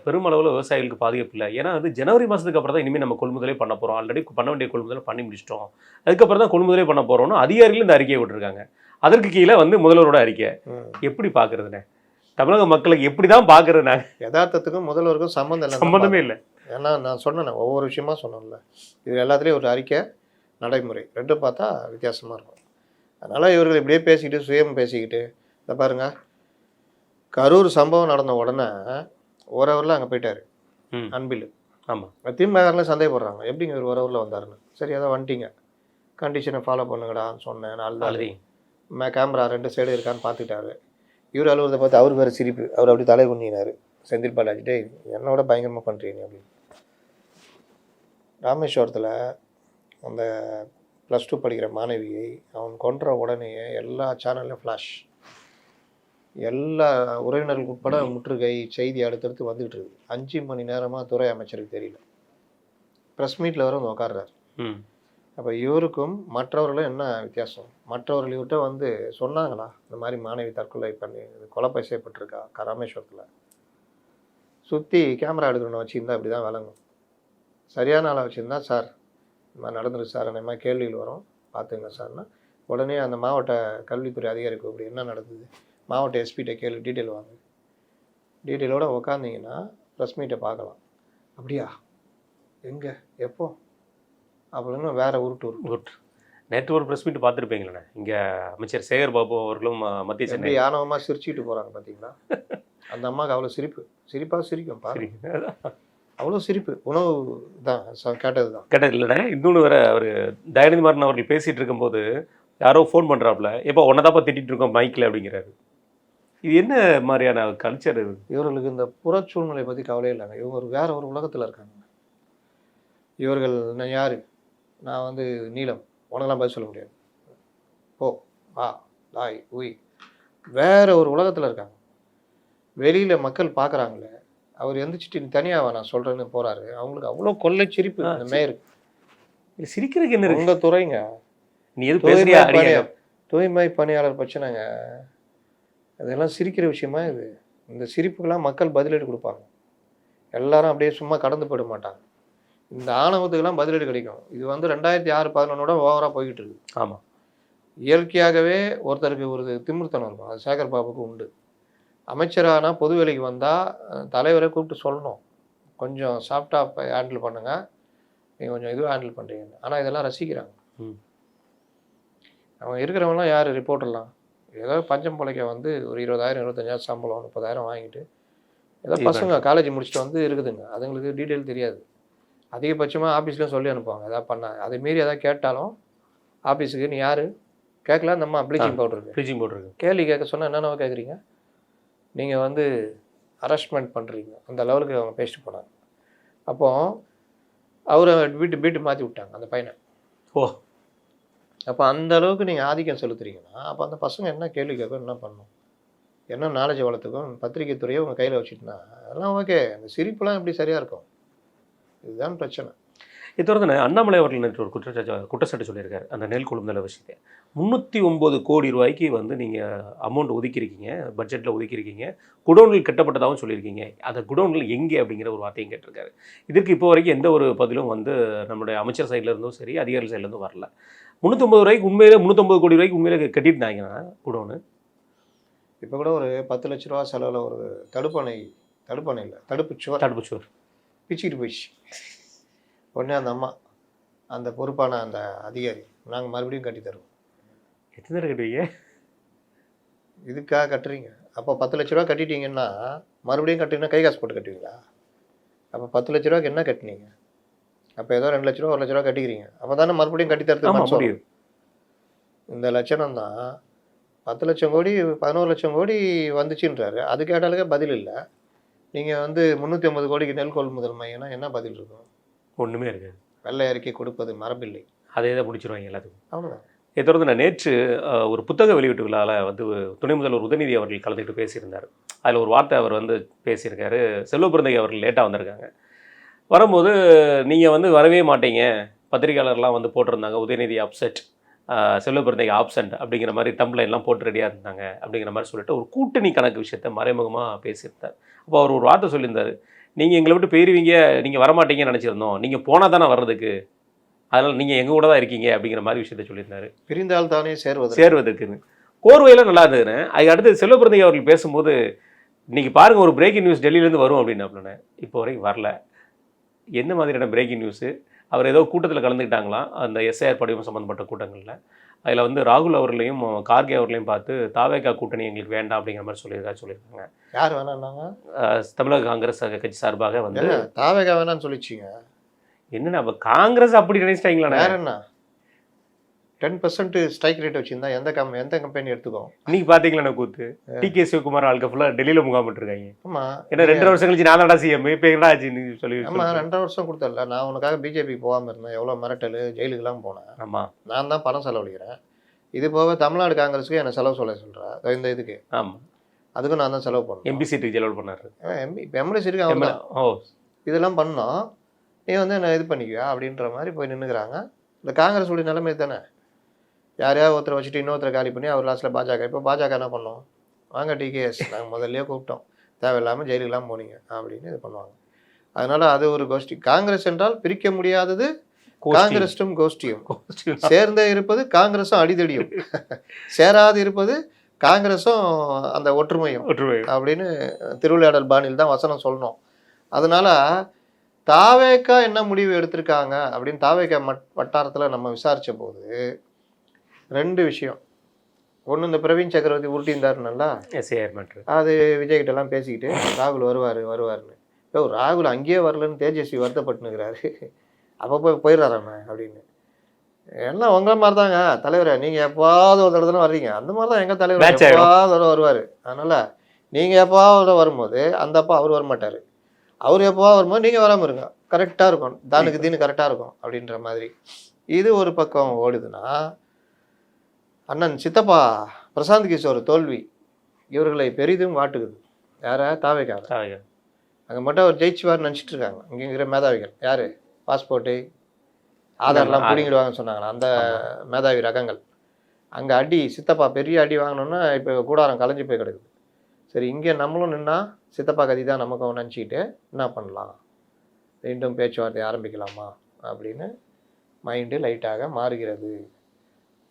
பெருமளவில் விவசாயிகளுக்கு பாதிப்பு இல்லை. ஏன்னா அது ஜனவரி மாதத்துக்கு அப்புறம் தான் இனிமேல் நம்ம கொள்முதலே பண்ண போகிறோம், ஆல்ரெடி பண்ண வேண்டிய கொள்முதலை பண்ணி முடிச்சிட்டோம், அதுக்கப்புறம் தான் கொள்முதலே பண்ண போகிறோம்னு அதிகாரிகள் இந்த அறிக்கையை விட்டுருக்காங்க. அதற்கு கீழே வந்து முதல்வரோட அறிக்கை எப்படி பார்க்குறதுண்ணே? தமிழக மக்களுக்கு எப்படி தான் பார்க்குறது? நாங்கள் யதார்த்தத்துக்கும் முதல்வருக்கும் சம்மந்தமே இல்லை. ஏன்னா நான் சொன்னேன், ஒவ்வொரு விஷயமா சொன்னேன்ல, இது எல்லாத்துலேயும் ஒரு அறிக்கை நடைமுறை ரெண்டும் பார்த்தா வித்தியாசமாக இருக்கும். அதனால் இவர்கள் இப்படியே பேசிக்கிட்டு சுயம் பேசிக்கிட்டு இதை பாருங்க, கரூர் சம்பவம் நடந்த உடனே ஓரவரில் அங்கே போயிட்டார் அன்பில். ஆமாம். திமுகலாம் சந்தேகப்படுறாங்க, எப்படிங்க இவர் ஓரவரில் வந்தாருன்னு. சரி அதான் வந்துட்டீங்க, கண்டிஷனை ஃபாலோ பண்ணுங்கடான்னு சொன்னேன். நாலு கேமரா 2 சைடு இருக்கான்னு பார்த்துக்கிட்டாரு. இவர் அலுவலகத்தை பார்த்து அவர் வேறு சிரிப்பு, அவர் அப்படி தலை குனினார். செந்தில் பாலாஜிட்டே என்னோட பயங்கரமாக பண்ணுறீங்க அப்படின்னு. ராமேஸ்வரத்தில் அந்த +2 படிக்கிற மாணவியை அவன் கொன்ற உடனேயே எல்லா சேனல்லையும் ஃப்ளாஷ், எல்லா உறவினர்கள் உட்பட முற்றுகை செய்தி அடுத்தடுத்து வந்துகிட்டு இருக்குது. 5 மணி நேரமாக துறை அமைச்சருக்கு தெரியல. ப்ரெஸ் மீட்டில் வர வந்து உட்காடுறாரு. அப்போ இவருக்கும் மற்றவர்களும் என்ன வித்தியாசம்? மற்றவர்கள் இவர்கிட்ட வந்து சொன்னாங்களா இந்த மாதிரி மாணவி தற்கொலை பண்ணி கொலை செய்யப்பட்டிருக்கா ராமேஸ்வரத்தில்? சுற்றி கேமரா எடுக்கணும் வச்சுருந்தா அப்படி தான் விளங்கும். சரியான ஆளை வச்சுருந்தா, சார் இந்த மாதிரி நடந்துருக்கு சார், அந்த மாதிரி கேள்விகள் வரும் பார்த்துங்க சார்னா உடனே அந்த மாவட்ட கல்வித்துறை அதிகாரிக்கு அப்படி என்ன நடந்தது, மாவட்ட எஸ்பிகிட்ட கேள்வி டீட்டெயில் வாங்க. டீட்டெயிலோடு உக்காந்திங்கன்னா ப்ரெஸ் மீட்டை பார்க்கலாம். அப்படியா, எங்கே, எப்போ அப்படின்னு வேறு உருட்டு. நேற்று ஒரு ப்ரெஸ் மீட் பார்த்துருப்பீங்களே, இங்கே அமைச்சர் சேகர் பாபு அவர்களும் மத்திய சென்னை ஆணவமாக சிரிச்சுட்டு போகிறாங்க பார்த்தீங்களா? அந்த அம்மாவுக்கு அவ்வளோ சிரிப்பாக சிரிக்கும் பாருங்க, அவ்வளோ சிரிப்பு. உணவு தான் கேட்டது இல்லைண்ணே. இன்னொன்று வேற, அவர் தயாநிதி மாறன் அவர்கள் பேசிகிட்டு இருக்கும்போது யாரோ ஃபோன் பண்ணுறாப்புல, எப்போ ஒன்னதாப்பா திட்டிகிட்டு இருக்கோம் மைக்கில் அப்படிங்கிறாரு. இது என்ன மாதிரியான கல்ச்சர் இது? இவர்களுக்கு இந்த புற சூழ்நிலை பற்றி கவலையே இல்லைங்க. இவங்க வேற ஒரு உலகத்தில் இருக்காங்க. இவர்கள் நான் யார், நான் வந்து நீலம், உனக்கெல்லாம் பதில் சொல்ல முடியாது, ஓ வா லாய் உய், வேற ஒரு உலகத்தில் இருக்காங்க. வெளியில் மக்கள் பார்க்குறாங்களே, அவர் எந்திரிச்சிட்டு தனியாக நான் சொல்கிறேன்னு போகிறாரு. அவங்களுக்கு அவ்வளோ கொள்ளை சிரிப்பு. அந்த மேயருக்கு சிரிக்கிறதுக்கு என்ன இருக்கு? உங்கள் துறைங்க, நீ எது பேசுறியா? தூய்மை பணியாளர் பிரச்சனைங்க, அதெல்லாம் சிரிக்கிற விஷயமா இது? இந்த சிரிப்புக்கெல்லாம் மக்கள் பதிலடி கொடுப்பாங்க. எல்லாரும் அப்படியே சும்மா கடந்து போயிட மாட்டாங்க. இந்த ஆணவத்துக்கெல்லாம் பதிலடி கிடைக்கும். இது வந்து 2006-11 ஓவராக போய்கிட்டு இருக்கு. ஆமாம், இயற்கையாகவே ஒருத்தருக்கு ஒரு திமிர்த்தனம் இருக்கும். அது சேகர் பாபுக்கு உண்டு. அமைச்சரானா பொது வேலைக்கு வந்தால் தலைவரை கூப்பிட்டு சொல்லணும், கொஞ்சம் சாஃப்டாக ஹேண்டில் பண்ணுங்கள், நீங்கள் கொஞ்சம் இதுவாக ஹேண்டில் பண்ணுறீங்க. ஆனால் இதெல்லாம் ரசிக்கிறாங்க. அவங்க இருக்கிறவங்களாம் யார், ரிப்போர்ட்டர்லாம் ஏதோ பஞ்சம் பிழைக்க வந்து ஒரு 20,000 25,000 சம்பளம் 30,000 வாங்கிட்டு ஏதோ பசங்க காலேஜ் முடிச்சுட்டு வந்து இருக்குதுங்க. அதுங்களுக்கு டீட்டெயில் தெரியாது. அதிகபட்சமாக ஆஃபீஸ்லேயும் சொல்லி அனுப்புவாங்க எதாவது பண்ணால். அதை மீறி எதாவது கேட்டாலும் ஆஃபீஸுக்கு நீ யார் கேட்கலாம், இந்த அம்மா ப்ளீச்சிங் பவுடர் இருக்கு கேள்வி கேட்க சொன்னால் என்னென்ன கேட்குறீங்க, நீங்கள் வந்து அரெஸ்ட்மெண்ட் பண்ணுறீங்க, அந்த லெவலுக்கு அவங்க பேசிட்டு போனாங்க. அப்போது அவரை வீட்டு மாற்றி விட்டாங்க அந்த பையனை. அப்போ அந்த அளவுக்கு நீங்கள் ஆதிக்கம் செலுத்துறீங்கன்னா அப்போ அந்த பசங்க என்ன கேள்வி கேட்கும், என்ன பண்ணணும், என்ன நாலேஜ் வளர்த்துக்கும்? பத்திரிகை துறையை உங்கள் கையில் வச்சுட்டுனா அதெல்லாம் ஓகே. அந்த சிரிப்புலாம் எப்படி சரியாக இருக்கும்? இதுதான் பிரச்சனை. இது தொடர்ந்து அண்ணாமலை அவர்கள் நேற்று ஒரு குற்றச்சாட்டு சொல்லியிருக்காரு. அந்த நெல் கொள்முதல் விஷயத்தை 309 கோடி ரூபாய்க்கு வந்து நீங்கள் அமௌண்ட் ஒதுக்கியிருக்கீங்க, பட்ஜெட்டில் ஒதுக்கியிருக்கீங்க, குடோன்கள் கட்டப்பட்டதாகவும் சொல்லியிருக்கீங்க. அந்த குடோன்கள் எங்கே அப்படிங்கிற ஒரு வார்த்தையும் கேட்டிருக்காரு. இதற்கு இப்போ வரைக்கும் எந்த ஒரு பதிலும் வந்து நம்மளுடைய அமைச்சர் சைட்லேருந்தும் சரி, அதிகாரிகள் சைட்லேருந்தும் வரல. 309 ரூபாய்க்கு உண்மையிலே 309 கோடி ரூபாய்க்கு உண்மையிலே கட்டிட்டாங்கன்னா குடோனு. இப்போ கூட ஒரு 10 லட்ச ரூபா செலவில் ஒரு தடுப்பணை இல்லை தடுப்புச்சுவர் பிச்சுக்கிட்டு போயிடுச்சு. உடனே அந்த அம்மா, அந்த பொறுப்பான அந்த அதிகாரி, நாங்கள் மறுபடியும் கட்டி தருவோம். எத்தனை நேரம் கட்டுவீங்க? இதுக்காக கட்டுறீங்க? அப்போ 10 லட்ச ரூபா கட்டிட்டீங்கன்னா மறுபடியும் கட்டுறீங்கன்னா கை காசு போட்டு கட்டுவீங்களா? அப்போ 10 லட்ச ரூபாய்க்கு என்ன கட்டினீங்க? அப்போ ஏதோ 2 லட்ச ரூபா 1 லட்ச ரூபா கட்டிக்கிறீங்க. அப்போ தானே மறுபடியும் கட்டி தரத்துக்கு முடியும். இந்த லட்சணம் தான் 10 லட்சம் கோடி 11 லட்சம் கோடி வந்துச்சுன்றாரு. அது கேட்டாலுக்கே பதில் இல்லை. நீங்கள் வந்து 350 கோடிக்கு நெல் கொள்முதல் மையம்னா என்ன பதில் இருக்கும்? ஒன்றுமே இருக்காது. வெள்ளை அறிக்கை கொடுப்பது மரபில்லை, அதே தான் முடிச்சிருவாங்க எல்லாத்துக்கும். அவ்வளோதான். இதை தொடர்ந்து நான் நேற்று ஒரு புத்தக வெளியீட்டு விழாவில் வந்து துணை முதல்வர் உதயநிதி அவர்கள் கலந்துக்கிட்டு பேசியிருந்தார். அதில் ஒரு வார்த்தை அவர் வந்து பேசியிருக்காரு. செல்வபிரந்தை அவர்கள் லேட்டாக வந்திருக்காங்க. வரும்போது நீங்கள் வந்து வரவே மாட்டீங்க, பத்திரிகையாளர்லாம் வந்து போட்டிருந்தாங்க உதயநிதி அப்செட், செல்வபிரந்தைக்கு ஆப்சண்ட் அப்படிங்கிற மாதிரி தம்ப்லைன்லாம் போட்டு ரெடியாக இருந்தாங்க அப்படிங்கிற மாதிரி சொல்லிட்டு ஒரு கூட்டணி கணக்கு விஷயத்தை மறைமுகமாக பேசியிருந்தார். அப்போ அவர் ஒரு வார்த்தை சொல்லியிருந்தார், நீங்கள் எங்களை விட்டு போயிருவீங்க, நீங்கள் வரமாட்டீங்கன்னு நினச்சிருந்தோம், நீங்கள் போனால் தானே வர்றதுக்கு, அதனால் நீங்கள் எங்கள் கூட தான் இருக்கீங்க அப்படிங்கிற மாதிரி விஷயத்த சொல்லியிருந்தாரு. பிரிந்தால் தானே சேர்வதற்குன்னு கோர்வையில் நல்லா இருந்ததுன்னு. அதுக்கு அடுத்து செல்வபிரந்தை அவர்கள் பேசும்போது, இன்றைக்கி பாருங்கள் ஒரு பிரேக்கிங் நியூஸ் டெல்லியிலேருந்து வரும் அப்படின்னா இப்போ வரைக்கும் வரல. என்ன மாதிரியான பிரேக்கிங் நியூஸு? அவர் ஏதோ கூட்டத்தில் கலந்துக்கிட்டாங்களாம், அந்த எஸ்ஐஆர் படிவம் சம்மந்தப்பட்ட கூட்டங்களில். அதில் வந்து ராகுல் அவர்களையும் கார்கே அவர்களையும் பார்த்து தாவேகா கூட்டணி எங்களுக்கு வேண்டாம் அப்படிங்கிற மாதிரி சொல்லியிருக்காங்க. யார் வேணாம்னாங்க? தமிழக காங்கிரஸ் கட்சி சார்பாக வந்து தாவேகா வேணான்னு சொல்லிச்சிங்க. என்னென்ன அப்போ காங்கிரஸ் அப்படி நினைச்சிட்டாங்களா? வேற என்ன 10% ஸ்ட்ரைக் ரேட் வச்சுருந்தா எந்த கம்பெனி எடுத்துக்கோ? இன்னைக்கு பார்த்தீங்களா கூத்து, டிகே சிவகுமார் ஆளுக்கு ஃபுல்லாக டெல்லியில் முகாமிட்டுருக்காங்க. ஆமாம், ஏன்னா 2.5 வருஷம் கழிச்சு நான் தான்டா சிஎம், இப்போ என்னடா ஆச்சுன்னு சொல்லி. ஆமாம், 2.5 வருஷம் கொடுத்தல. நான் உனக்காக பிஜேபிக்கு போகாமல் இருந்தேன், எவ்வளோ மிரட்டல், ஜெயிலுக்கெல்லாம் போனேன். ஆமாம், நான் தான் பணம் செலவழிக்கிறேன். இது போக தமிழ்நாடு காங்கிரஸுக்கு என்ன செலவு சொல்கிறேன் இந்த இதுக்கு. ஆமாம், அதுக்கும் நான் தான் செலவு பண்ணேன். எம்பி சீட்டுக்கு செலவு பண்ணார். எம்எல்ஏ சீட்டுக்கு அவன் இதெல்லாம் பண்ணோம். நீ வந்து என்ன இது பண்ணிக்குவா அப்படின்ற மாதிரி போய் நின்றுக்கிறாங்க. இந்த காங்கிரஸுடைய நிலைமை தானே. யாரையாவது ஒருத்தரை வச்சுட்டு இன்னொருத்தரை காலி பண்ணி அவர் லாஸ்ட்டில் பாஜக. இப்போ பாஜக என்ன பண்ணோம், வாங்க டிகேஎஸ் நாங்கள் முதல்லையே கூப்பிட்டோம், தேவையில்லாமல் ஜெயிலுக்கெல்லாம் போனீங்க அப்படின்னு இது பண்ணுவாங்க. அதனால் அது ஒரு கோஷ்டி. காங்கிரஸ் என்றால் பிரிக்க முடியாதது காங்கிரஸும் கோஷ்டியும். சேர்ந்தே இருப்பது காங்கிரஸும் அடிதடியும், சேராது இருப்பது காங்கிரஸும் அந்த ஒற்றுமையும் அப்படின்னு திருவிளையாடல் பாணியில் தான் வசனம் சொல்லணும். அதனால தாவேக்கா என்ன முடிவு எடுத்திருக்காங்க அப்படின்னு தாவேக்கா வட்டாரத்தில் நம்ம விசாரித்த போது 2 விஷயம். ஒன்று, இந்த பிரவீன் சக்கரவர்த்தி உருட்டியிருந்தாருன்னா அது விஜய்கிட்டலாம் பேசிக்கிட்டு ராகுல் வருவார்னு. இப்போ ராகுல் அங்கேயே வரலன்னு தேஜஸ்வி வருத்தப்பட்டுனுக்கிறாரு. அப்போ போயிடுறாராண்ணே அப்படின்னு. எல்லாம் உங்களை மாதிரி தாங்க தலைவரை, நீங்கள் எப்பாவது ஒரு தடவை வர்றீங்க, அந்த மாதிரி தான் எங்கள் தலைவர் எப்பாவது வருவார். அதனால் நீங்கள் எப்பாவது வரும்போது அந்த அப்பா அவர் வரமாட்டார், அவர் எப்போவா வரும்போது நீங்கள் வராமல் இருங்க, கரெக்டாக இருக்கும், தானுக்கு தீனு கரெக்டாக இருக்கும் அப்படின்ற மாதிரி. இது ஒரு பக்கம் ஓடுதுன்னா, அண்ணன் சித்தப்பா பிரசாந்த் கிஷோர் தோல்வி இவர்களை பெரிதும் வாட்டுக்குது. யாரை? தாவேக்காக. அங்கே மட்டும் அவர் ஜெயிச்சுவார்னு நினச்சிட்டு இருக்காங்க இங்கேங்கிற மேதாவிகள். யார்? பாஸ்போர்ட்டு ஆதார்லாம் பிடிங்கிடுவாங்கன்னு சொன்னாங்களா அந்த மேதாவி ரகங்கள். அங்கே அடி சித்தப்பா பெரிய அடி வாங்கினோன்னா இப்போ கூடாரம் கலைஞ்சி போய் கிடக்குது. சரி, இங்கே நம்மளும் நின்னா சித்தப்பா கதி தான் நமக்கு நினச்சிக்கிட்டு என்ன பண்ணலாம், மீண்டும் பேச்சுவார்த்தை ஆரம்பிக்கலாமா அப்படின்னு மைண்டு லைட்டாக மாறுகிறது.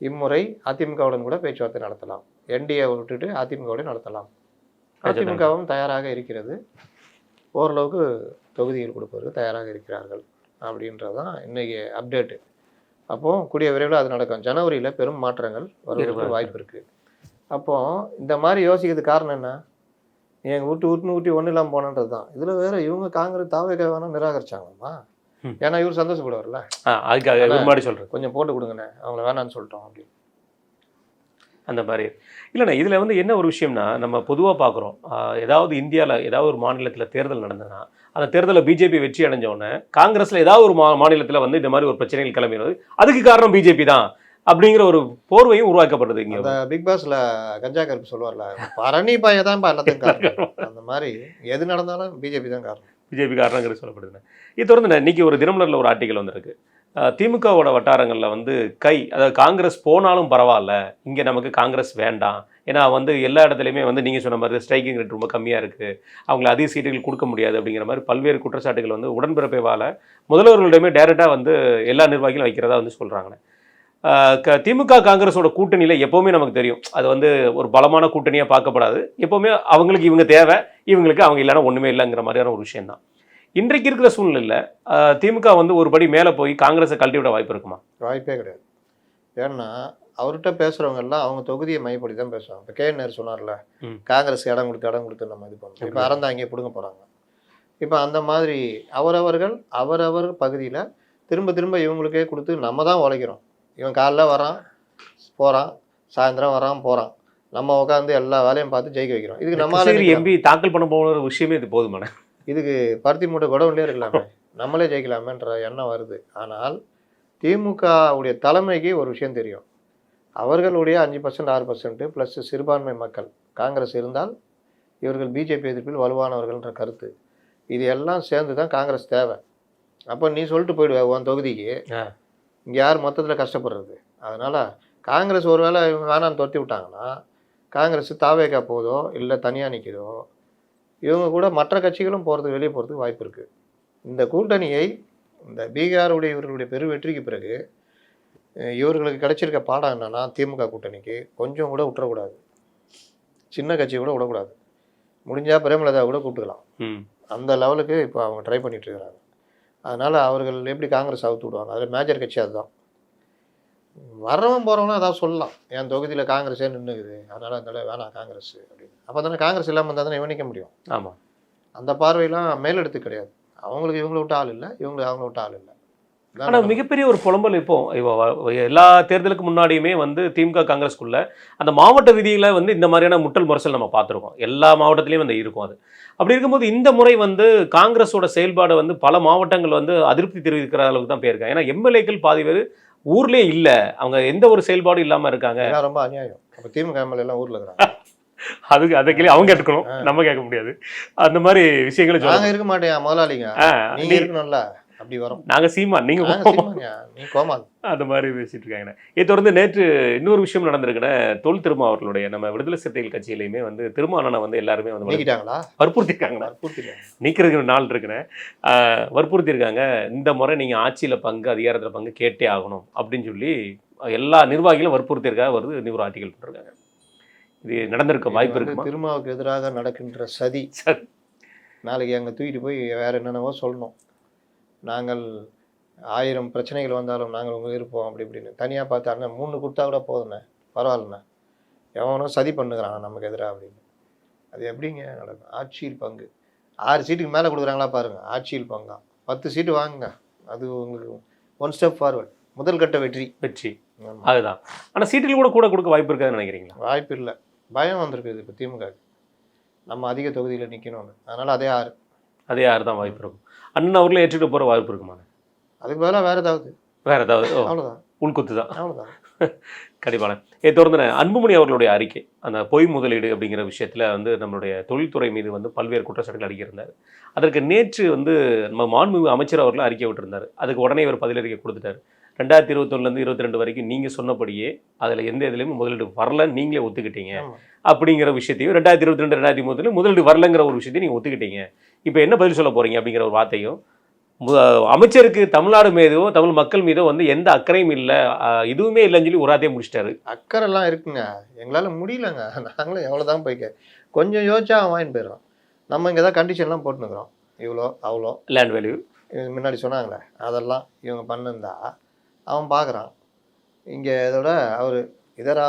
இம்முறை அதிமுகவுடன் கூட பேச்சுவார்த்தை நடத்தலாம், என்டிஏ விட்டுட்டு அதிமுகவுடன் நடத்தலாம். அதிமுகவும் தயாராக இருக்கிறது, ஓரளவுக்கு தொகுதிகள் கொடுப்பதற்கு தயாராக இருக்கிறார்கள் அப்படின்றதான் இன்றைக்கி அப்டேட்டு. அப்போது கூடிய விரைவில் அது நடக்கும். ஜனவரியில் பெரும் மாற்றங்கள் வருவதற்கு வாய்ப்பு இருக்குது. அப்போது இந்த மாதிரி யோசிக்கிறதுக்கு காரணம் என்ன, எங்கள் ஊட்டி ஒன்றும் இல்லாமல் போனன்றது தான். இதில் வேறு இவங்க காங்கிரஸ் தாவேக்கா வேணால் நிராகரிச்சாங்கம்மா. ஏன்னா இவர் சந்தோஷப்படுவார்ல, அதுக்காக சொல்கிறேன் கொஞ்சம் போட்டு கொடுங்கண்ணே, அவங்கள வேணான்னு சொல்லிட்டோம் அப்படின்னு அந்த மாதிரி. இல்லைண்ணா, இதில் வந்து என்ன ஒரு விஷயம்னா, நம்ம பொதுவாக பார்க்குறோம், ஏதாவது இந்தியாவில் ஏதாவது ஒரு மாநிலத்தில் தேர்தல் நடந்ததுன்னா அந்த தேர்தலில் பிஜேபி வெற்றி அடைஞ்சோடனே காங்கிரஸில் ஏதாவது ஒரு மாநிலத்தில் வந்து இந்த மாதிரி ஒரு பிரச்சனைகள் கிளம்பிடுது, அதுக்கு காரணம் பிஜேபி தான் அப்படிங்கிற ஒரு போர்வையும் உருவாக்கப்படுது. இங்கே அந்த பிக் பாஸ்ல கஞ்சா கருப்பு சொல்லுவார்ல, பரணி பாய தான் எல்லாத்தையும் காரணம். அந்த மாதிரி எது நடந்தாலும் பிஜேபி தான் காரணம், பிஜேபி காரணங்கிறது சொல்லப்படுதுண்ணே. இது தொடர்ந்து இன்னைக்கு ஒரு தினமலரில் ஒரு ஆர்டிக்கல் வந்திருக்கு. திமுகவோட வட்டாரங்களில் வந்து அதாவது காங்கிரஸ் போனாலும் பரவாயில்ல, இங்கே நமக்கு காங்கிரஸ் வேண்டாம், ஏன்னா வந்து எல்லா இடத்துலையுமே வந்து நீங்கள் சொன்ன மாதிரி ஸ்ட்ரைக்கிங் ரேட் ரொம்ப கம்மியாக இருக்குது, அவங்கள அதிக சீட்டுகள் கொடுக்க முடியாது அப்படிங்கிற மாதிரி பல்வேறு குற்றச்சாட்டுகள் வந்து உடன்பிறப்பேவால் முதல்வர்களிடமே டைரெக்டாக வந்து எல்லா நிர்வாகிகளும் வைக்கிறதா வந்து சொல்கிறாங்கண்ணே. திமுக காங்கிரஸோட கூட்டணியில் எப்போவுமே நமக்கு தெரியும், அது வந்து ஒரு பலமான கூட்டணியாக பார்க்கப்படாது. எப்போவுமே அவங்களுக்கு இவங்க தேவை, இவங்களுக்கு அவங்க இல்லைன்னா ஒன்றுமே இல்லைங்கிற மாதிரியான ஒரு விஷயந்தான். இன்றைக்கு இருக்கிற சூழ்நிலையில் திமுக வந்து ஒரு படி மேலே போய் காங்கிரஸை கழட்டி விட வாய்ப்பு இருக்குமா? வாய்ப்பே கிடையாது. ஏன்னா அவர்கிட்ட பேசுகிறவங்க எல்லாம் அவங்க தொகுதியை மையப்படி தான் பேசுவாங்க. இப்போ கேஎன்ஆர் சொன்னார்ல, காங்கிரஸ் இடம் கொடுத்து நம்ம இது பண்ணோம், இப்போ அறந்தாங்கே பிடுங்க போகிறாங்க. இப்போ அந்த மாதிரி அவரவர் பகுதியில் திரும்ப இவங்களுக்கே கொடுத்து நம்ம தான் உழைக்கிறோம். இவன் காலைல வரான் போகிறான், சாயந்தரம் வரான் போகிறான், நம்ம உட்காந்து எல்லா வேலையும் பார்த்து ஜெயிக்க வைக்கிறோம். இதுக்கு நம்ம எம்பி தாக்கல் பண்ண போகிற விஷயமே இது போதுமான, இதுக்கு பருத்தி மூட்டை குடவுண்டே இருக்கலாமே, நம்மளே ஜெயிக்கலாமேன்ற எண்ணம் வருது. ஆனால் திமுகவுடைய தலைமைக்கு ஒரு விஷயம் தெரியும், அவர்களுடைய 5% 6% ப்ளஸ் சிறுபான்மை மக்கள் காங்கிரஸ் இருந்தால் இவர்கள் பிஜேபி எதிர்ப்பில் வலுவானவர்கள்ன்ற கருத்து, இது எல்லாம் சேர்ந்து தான் காங்கிரஸ் தேவை. அப்போ நீ சொல்லிட்டு போயிடுவ உன் தொகுதிக்கு, இங்கே யார் மொத்தத்தில் கஷ்டப்படுறது? அதனால் காங்கிரஸ் ஒரு வேளை இவங்க வேணான்னு துரத்தி விட்டாங்கன்னா காங்கிரஸ் தாவேக்கா போதோ இல்லை தனியாக நிற்கிறதோ, இவங்க கூட மற்ற கட்சிகளும் போகிறதுக்கு வெளியே போகிறதுக்கு வாய்ப்பு இருக்குது. இந்த கூட்டணியை இந்த பீகாருடைய இவர்களுடைய பெரு வெற்றிக்கு பிறகு இவர்களுக்கு கிடைச்சிருக்க பாடம் என்னன்னா, திமுக கூட்டணிக்கு கொஞ்சம் கூட விட்டுறக்கூடாது, சின்ன கட்சி கூட விடக்கூடாது, முடிஞ்சால் பிரேமலதா கூட கூப்பிட்டுக்கலாம். அந்த லெவலுக்கு இப்போ அவங்க ட்ரை பண்ணிட்டு இருக்கிறாங்க. அதனால் அவர்கள் எப்படி காங்கிரஸ் அவுத்து விடுவாங்க, அதில் மேஜர் கட்சி அதுதான். வர்றவன் போகிறவனா அதாவது சொல்லலாம், என் தொகுதியில் காங்கிரஸே நின்றுக்குது, அதனால் அந்த வேணாம் காங்கிரஸ் அப்படின்னு. அப்போ தானே காங்கிரஸ் இல்லாமல் இருந்தால் தானே இவனிக்க முடியும். ஆமாம், அந்த பார்வையெல்லாம் மேலெடுத்து கிடையாது. அவங்களுக்கு இவங்களை விட்டு ஆள் இல்லை, இவங்களுக்கு அவங்கள விட்டு ஆள் இல்லை. ஆனால் மிகப்பெரிய ஒரு புலம்பல் இப்போ எல்லா தேர்தலுக்கு முன்னாடியுமே வந்து திமுக காங்கிரஸ்குள்ள அந்த மாவட்ட ரீதியில் வந்து இந்த மாதிரியான முட்டல் முரசல் நம்ம பார்த்துருக்கோம், எல்லா மாவட்டத்திலையும் வந்து இருக்கும். அது அப்படி இருக்கும்போது இந்த முறை வந்து காங்கிரஸோட செயல்பாடு வந்து பல மாவட்டங்கள் வந்து அதிருப்தி தெரிவிக்கிற அளவுக்கு தான் போயிருக்காங்க. ஏன்னா எம்எல்ஏக்கள் பாதி பேர் ஊர்லேயே இல்லை, அவங்க எந்த ஒரு செயல்பாடும் இல்லாமல் இருக்காங்க. ரொம்ப அநியாயம். அப்போ திமுக எம்எல்ஏ எல்லாம் ஊரில் இருக்கிறாங்க, அதுக்கு அதை கேள்வி அவங்க கேட்கணும், நம்ம கேட்க முடியாது. அந்த மாதிரி விஷயங்களை நாங்கள் இருக்க மாட்டேன் முதலாளிங்க, நீங்கள் இருக்கணும்ல. அப்படி வரும். நாங்க சீமான், நீங்க நாங்க கோமான். சீமான்யா, நீ கோமான். அந்த மாதிரி பேசிட்டு இருக்காங்கண்ணே. இதை தொடர்ந்து நேற்று இன்னொரு விஷயம் நடந்திருக்குண்ணே. தொல் திருமா அவர்களுடைய நம்ம விடுதலை சிறுத்தைகள் கட்சியிலையுமே வந்து திருமாவளவனை வந்து எல்லாருமே வந்து நீக்கிட்டாங்களா? வற்புறுத்திருக்காங்கண்ணே. பூர்த்திட்டாங்க. நீக்கிறதுக்கு ஒரு நாள் இருக்குண்ணே. வற்புறுத்தியிருக்காங்க. இந்த முறை நீங்க ஆட்சியில பங்கு, அதிகாரத்துல பங்கு கேட்டே ஆகணும் அப்படின்னு சொல்லி எல்லா நிர்வாகிகளும் வற்புறுத்தியிருக்காங்க. வருது ஒரு ஆர்டிகல் போட்டிருக்காங்க. இது நடந்திருக்க வாய்ப்பு இருக்குமா? திருமாவுக்கு எதிராக நடக்கின்ற சதி. சரி. நாளைக்கு அங்கே தூக்கிட்டு போய் வேற என்னென்னவோ சொல்லணும். நாங்கள் 1000 பிரச்சனைகள் வந்தாலும் நாங்கள் உங்க இருப்போம் அப்படி இப்படின்னு தனியாக பார்த்து அண்ணன் 3 கொடுத்தா கூட போதுண்ணே, பரவாயில்லண்ணே, எவனும் சதி பண்ணுகிறான் நமக்கு எதிராக அப்படின்னு. அது எப்படிங்க நடக்கும்? ஆட்சியில் பங்கு 6 சீட்டுக்கு மேலே கொடுக்குறாங்களா பாருங்கள். ஆட்சியில் பங்கா 10 சீட்டு வாங்குங்க, அது உங்களுக்கு 1 ஸ்டெப் ஃபார்வர்ட், முதல் கட்ட வெற்றி. அதுதான். ஆனால் சீட்டில் கூட கொடுக்க வாய்ப்பு இருக்காதுன்னு நினைக்கிறீங்களா? வாய்ப்பு இல்லை, பயம் வந்திருக்குது இப்போ திமுக. நம்ம அதிக தொகுதியில் நிற்கணும்னு, அதனால் அதே 6 தான் வாய்ப்பு இருக்கும். அண்ணன் அவர்களும் ஏற்றுக்கிட்டு போகிற வாய்ப்பு இருக்குமா? அதுக்கு பதிலாக வேறு ஏதாவது அவ்வளோதான், உள்குத்து தான். அவ்வளோதான். கண்டிப்பான. இதை தொடர்ந்து அன்புமணி அவர்களுடைய அறிக்கை, அந்த பொய் முதலீடு அப்படிங்கிற விஷயத்தில் வந்து நம்மளுடைய தொழில்துறை மீது வந்து பல்வேறு குற்றச்சாட்டுகள் அடிக்கிருந்தார். அதற்கு நேற்று வந்து நம்ம மாண்புமிகு அமைச்சர் அவர்களும் அறிக்கை விட்டுருந்தார். அதுக்கு உடனே இவர் பதிலறிக்கை கொடுத்துட்டார். 2021 22 வரைக்கும் நீங்கள் சொன்னபடியே அதில் எந்த இதுலையும் முதலீடு வரலன்னு நீங்களே ஒத்துக்கிட்டீங்க அப்படிங்கிற விஷயத்தையும், 2022 2023 முதலீடு வரலங்கிற ஒரு விஷயத்தையும் நீங்கள் ஒத்துக்கிட்டீங்க. இப்போ என்ன பதில் சொல்ல போகிறீங்க அப்படிங்கிற ஒரு வார்த்தையும், அமைச்சருக்கு தமிழ்நாடு மீதோ தமிழ் மக்கள் மீதோ வந்து எந்த அக்கறையும் இல்லை, இதுவுமே இல்லைன்னு சொல்லி ஒரு வார்த்தையை முடிச்சிட்டாரு. அக்கறைலாம் இருக்குங்க, எங்களால் முடியலங்க, நாங்களும் எவ்வளோதான் போய்க்க கொஞ்சம் யோசிச்சா அவன் வாங்கிட்டு போயிடுறோம். நம்ம இங்கே தான் கண்டிஷன்லாம் போட்டுனுக்குறோம், இவ்வளோ அவ்வளோ லேண்ட் வேல்யூ முன்னாடி சொன்னாங்களே அதெல்லாம் இவங்க பண்ணிருந்தா அவன் பார்க்குறான். இங்கே இதோட அவர் இதரா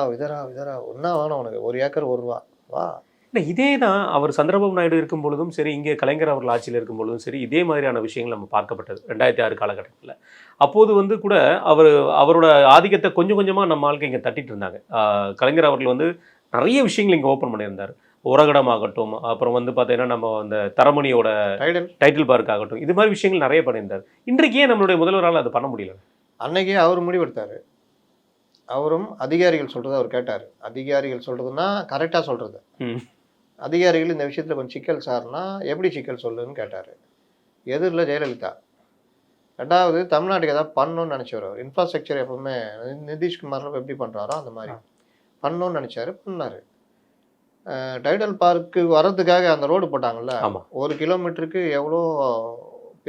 ஒன்றா வேணும் உனக்கு, 1 ஏக்கர் 1 ரூபா வா. இல்லை, இதே தான் அவர் சந்திரபாபு நாயுடு இருக்கும் பொழுதும் சரி, இங்கே கலைஞர் அவர்கள் ஆட்சியில் இருக்கும் பொழுதும் சரி, இதே மாதிரியான விஷயங்கள் நம்ம பார்க்கப்பட்டது 2006 காலகட்டத்தில். அப்போது வந்து கூட அவரோட ஆதிக்கத்தை கொஞ்சம் கொஞ்சமாக நம்ம ஆளுக்கு இங்கே தட்டிட்டு இருந்தாங்க. கலைஞர் அவர்கள் வந்து நிறைய விஷயங்கள் இங்கே ஓப்பன் பண்ணியிருந்தார். உரகடம் ஆகட்டும், அப்புறம் வந்து பார்த்தீங்கன்னா நம்ம அந்த தரமணியோட டைட்டில் பார்க் ஆகட்டும், இது மாதிரி விஷயங்கள் நிறைய பண்ணியிருந்தார். இன்றைக்கே நம்மளுடைய முதல்வரால் அது பண்ண முடியல. அன்னைக்கே அவர் முடிவெடுத்தார். அவரும் அதிகாரிகள் சொல்கிறத அவர் கேட்டார். அதிகாரிகள் சொல்கிறதுனா கரெக்டாக சொல்கிறது. அதிகாரிகள் இந்த விஷயத்தில் கொஞ்சம் சிக்கல் சார்னா எப்படி சிக்கல் சொல்லுன்னு கேட்டார். எதிரில் ஜெயலலிதா. 2வது தமிழ்நாட்டுக்கு ஏதாவது பண்ணணும்னு நினச்சவர். அவர் இன்ஃப்ராஸ்ட்ரக்சர் எப்பவுமே நிதிஷ்குமாரில் எப்படி பண்ணுறாரோ அந்த மாதிரி பண்ணணும்னு நினச்சாரு, பண்ணார். டைடல் பார்க்கு வர்றதுக்காக அந்த ரோடு போட்டாங்கல்ல, 1 கிலோமீட்டருக்கு எவ்வளோ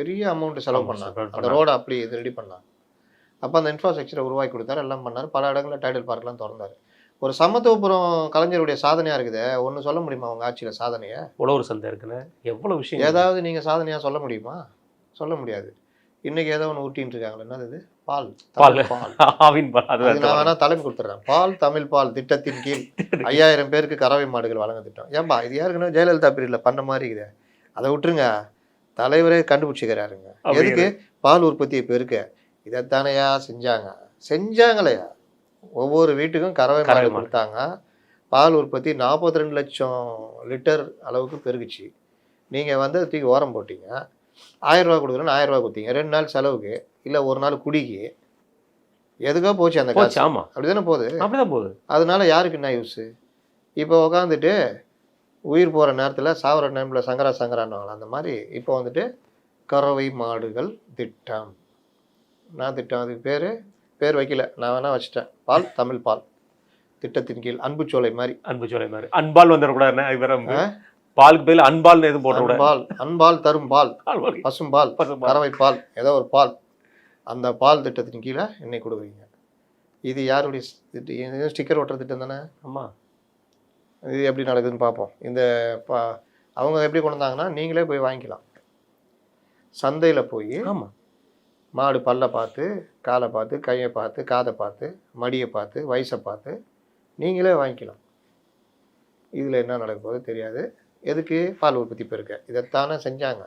பெரிய அமௌண்ட் செலவு பண்ணாங்க. அந்த ரோடை அப்படி இது ரெடி பண்ணாங்க. அப்போ அந்த இன்ஃப்ராஸ்ட்ரக்சரை உருவாக்கி கொடுத்தாரு, எல்லாம் பண்ணார். பல இடங்களில் டைடல் பார்க்லாம் திறந்தார். ஒரு சமத்துவபுரம் கலைஞருடைய சாதனையாக இருக்குது. ஒன்று சொல்ல முடியுமா அவங்க ஆட்சியில் சாதனையை? உழவர் சந்தை இருக்குன்னு எவ்வளோ விஷயம், ஏதாவது நீங்கள் சாதனையாக சொல்ல முடியுமா? சொல்ல முடியாது. இன்றைக்கி ஏதோ ஒன்று ஊட்டின்னு இருக்காங்களே, என்னது இது? பால் ஆவின் பால். அது நான் வேணால் தலைமை கொடுத்துட்றேன். பால் தமிழ் பால் திட்டத்தின் கீழ் 5000 பேருக்கு கறவை மாடுகள் வழங்க திட்டம். ஏன்பா இது யாருக்குன்னா ஜெயலலிதா பீரியடில் பண்ண மாதிரி இருக்குது. அதை விட்டுருங்க, தலைவரே கண்டுபிடிச்சிக்கிறாருங்க. எதுக்கு? பால் உற்பத்தியை பெருக்க. இதைத்தானையா செஞ்சாங்களையா? ஒவ்வொரு வீட்டுக்கும் கறவை மாடு கொடுத்தாங்க. பால் உற்பத்தி 42 லட்சம் லிட்டர் அளவுக்கு பெருகுச்சு. நீங்கள் வந்து தூக்கி ஓரம் போட்டீங்க. 1000 ரூபா கொடுக்குறேன்னு 1000 ரூபா கொடுத்தீங்க. 2 நாள் செலவுக்கு, இல்லை 1 நாள் குடிக்கு. எதுக்கோ போச்சு அந்த காசு. ஆமாம், அப்படிதானே போகுது. அப்படிதான் போகுது. அதனால யாருக்கு என்ன யூஸு? இப்போ உட்காந்துட்டு உயிர் போகிற நேரத்தில் சாவர டைமில் சங்கரான்னுவாங்களா அந்த மாதிரி இப்போ வந்துட்டு கறவை மாடுகள் திட்டம். நான் திட்டம், அதுக்கு பேர் வைக்கல, நான் வேணா வச்சுட்டேன். பால் தமிழ் பால் திட்டத்தின் கீழ் அன்புச்சோலை மாதிரி. அன்பால் வந்துடக்கூடாது. பாலுக்கு பதில் அன்பால் எதுவும் போட்ட பால், அன்பால் தரும் பால், பசும்பால், கறவை பால், ஏதோ ஒரு பால். அந்த பால் திட்டத்தின் கீழே என்னை கொடுக்குறீங்க. இது யாருடைய ஸ்டிக்கர் ஓட்டுற திட்டம் தானே? ஆமாம். இது எப்படி நடக்குதுன்னு பார்ப்போம். இந்த அவங்க எப்படி கொண்டு வந்தாங்கன்னா, நீங்களே போய் வாங்கிக்கலாம். சந்தையில் போய் மாடு பல்லை பார்த்து, காலை பார்த்து, கையை பார்த்து, காதை பார்த்து, மடியை பார்த்து, வயசை பார்த்து நீங்களே வாங்கிக்கலாம். இதில் என்ன நடக்க போகுது தெரியாது. எதுக்கு? பால் உற்பத்தி பெருக்க. இதைத்தானே செஞ்சாங்க.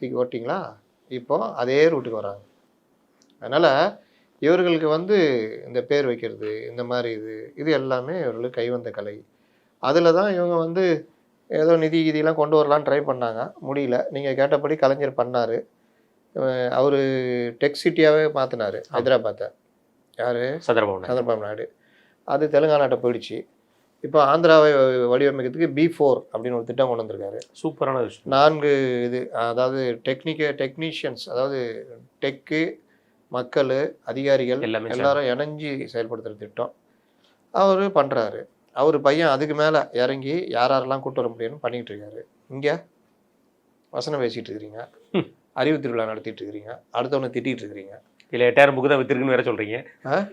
தூக்கி ஓட்டிங்களா? இப்போது அதே ரூட்டுக்கு வராங்க. அதனால் இவர்களுக்கு வந்து இந்த பேர் வைக்கிறது, இந்த மாதிரி இது எல்லாமே இவர்களுக்கு கைவந்த கலை. அதில் தான் இவங்க வந்து ஏதோ நிதியெல்லாம் கொண்டு வரலான்னு ட்ரை பண்ணாங்க, முடியல. நீங்கள் கேட்டபடி கலைஞர் பண்ணார். அவர் டெக் சிட்டியாகவே மாற்றினார் ஹைதராபாத்தை. யார்? சந்திரபாபு நாயுடு. அது தெலுங்கானாட்ட போயிடுச்சு. இப்போ ஆந்திராவை வடிவமைக்கிறதுக்கு B4 அப்படின்னு ஒரு திட்டம் கொண்டு வந்திருக்காரு. சூப்பரான விஷயம். 4 இது அதாவது டெக்னீஷியன்ஸ், அதாவது டெக்கு, மக்கள், அதிகாரிகள் எல்லாமே எல்லாரும் இணைஞ்சு செயல்படுத்துகிற திட்டம் அவர் பண்ணுறாரு. அவர் பையன் அதுக்கு மேலே இறங்கி யாரெல்லாம் கூட்டு வர முடியும்னு பண்ணிகிட்டு இருக்காரு. இங்கே வசனம் பேசிகிட்டு இருக்கிறீங்க, அறிவு திருவிழா நடத்திட்டு இருக்கிறீங்க, அடுத்தவனை திட்டிகிட்டு இருக்கிறீங்க. இல்லை 8000 புக்கு தான் வித்திருக்குன்னு வேற சொல்கிறீங்க.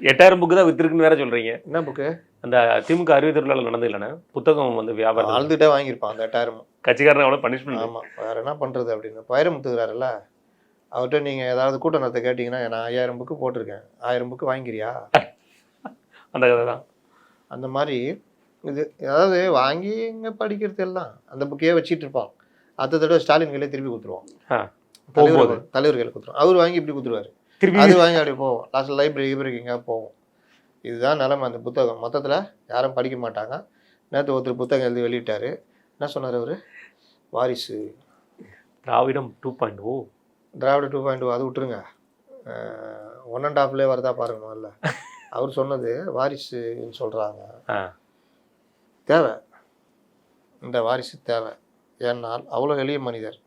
8000 புக்கு தான் வித்திருக்குன்னு வேற சொல்கிறீங்க. என்ன புக்கு? அந்த திமுக அறிவு திருவிழாவில் நடந்தது இல்லைன்னா புத்தகம் வந்து வியாபாரம் அழுதுகிட்டே வாங்கியிருப்பான் அந்த 8000. கட்சிக்காரன் அவ்வளோ பனிஷ்மெண்ட். ஆமாம், வேறு என்ன பண்ணுறது அப்படின்னு வைரமுத்துக்கிறாருல்ல, அவர்கிட்ட நீங்கள் ஏதாவது கூட்ட நடத்த கேட்டிங்கன்னா நான் 5000 புக்கு போட்டிருக்கேன், 1000 புக்கு வாங்கிக்கிறியா, அந்த கதை தான். அந்த மாதிரி இது. அதாவது வாங்கி இங்கே படிக்கிறது எல்லாம் அந்த புக்கையே வச்சுட்டு இருப்பான். அடுத்த தடவை ஸ்டாலின் கையிலே திருப்பி கொடுத்துருவான், தலைவர் கையில் கொடுத்துருவான். அவர் வாங்கி இப்படி கொடுத்துருவாரு, அது வாங்கி அப்படி போவோம். லாஸ்ட்டில் லைப்ரரிக்கு எங்கேயா போவோம். இதுதான் நிலைமை. அந்த புத்தகம் மொத்தத்தில் யாரும் படிக்க மாட்டாங்க. நேற்று ஒருத்தர் புத்தகம் எழுதி வெளியிட்டார். என்ன சொன்னார் அவர்? வாரிசு திராவிடம் 2.0. திராவிட 2.0 அது விட்டுருங்க, 1.5 வரதா பாருங்க. முதல்ல அவர் சொன்னது வாரிசுன்னு சொல்கிறாங்க. தேவை, இந்த வாரிசு தேவை. ஏன்னால் அவ்வளோ எளிய மனிதர்,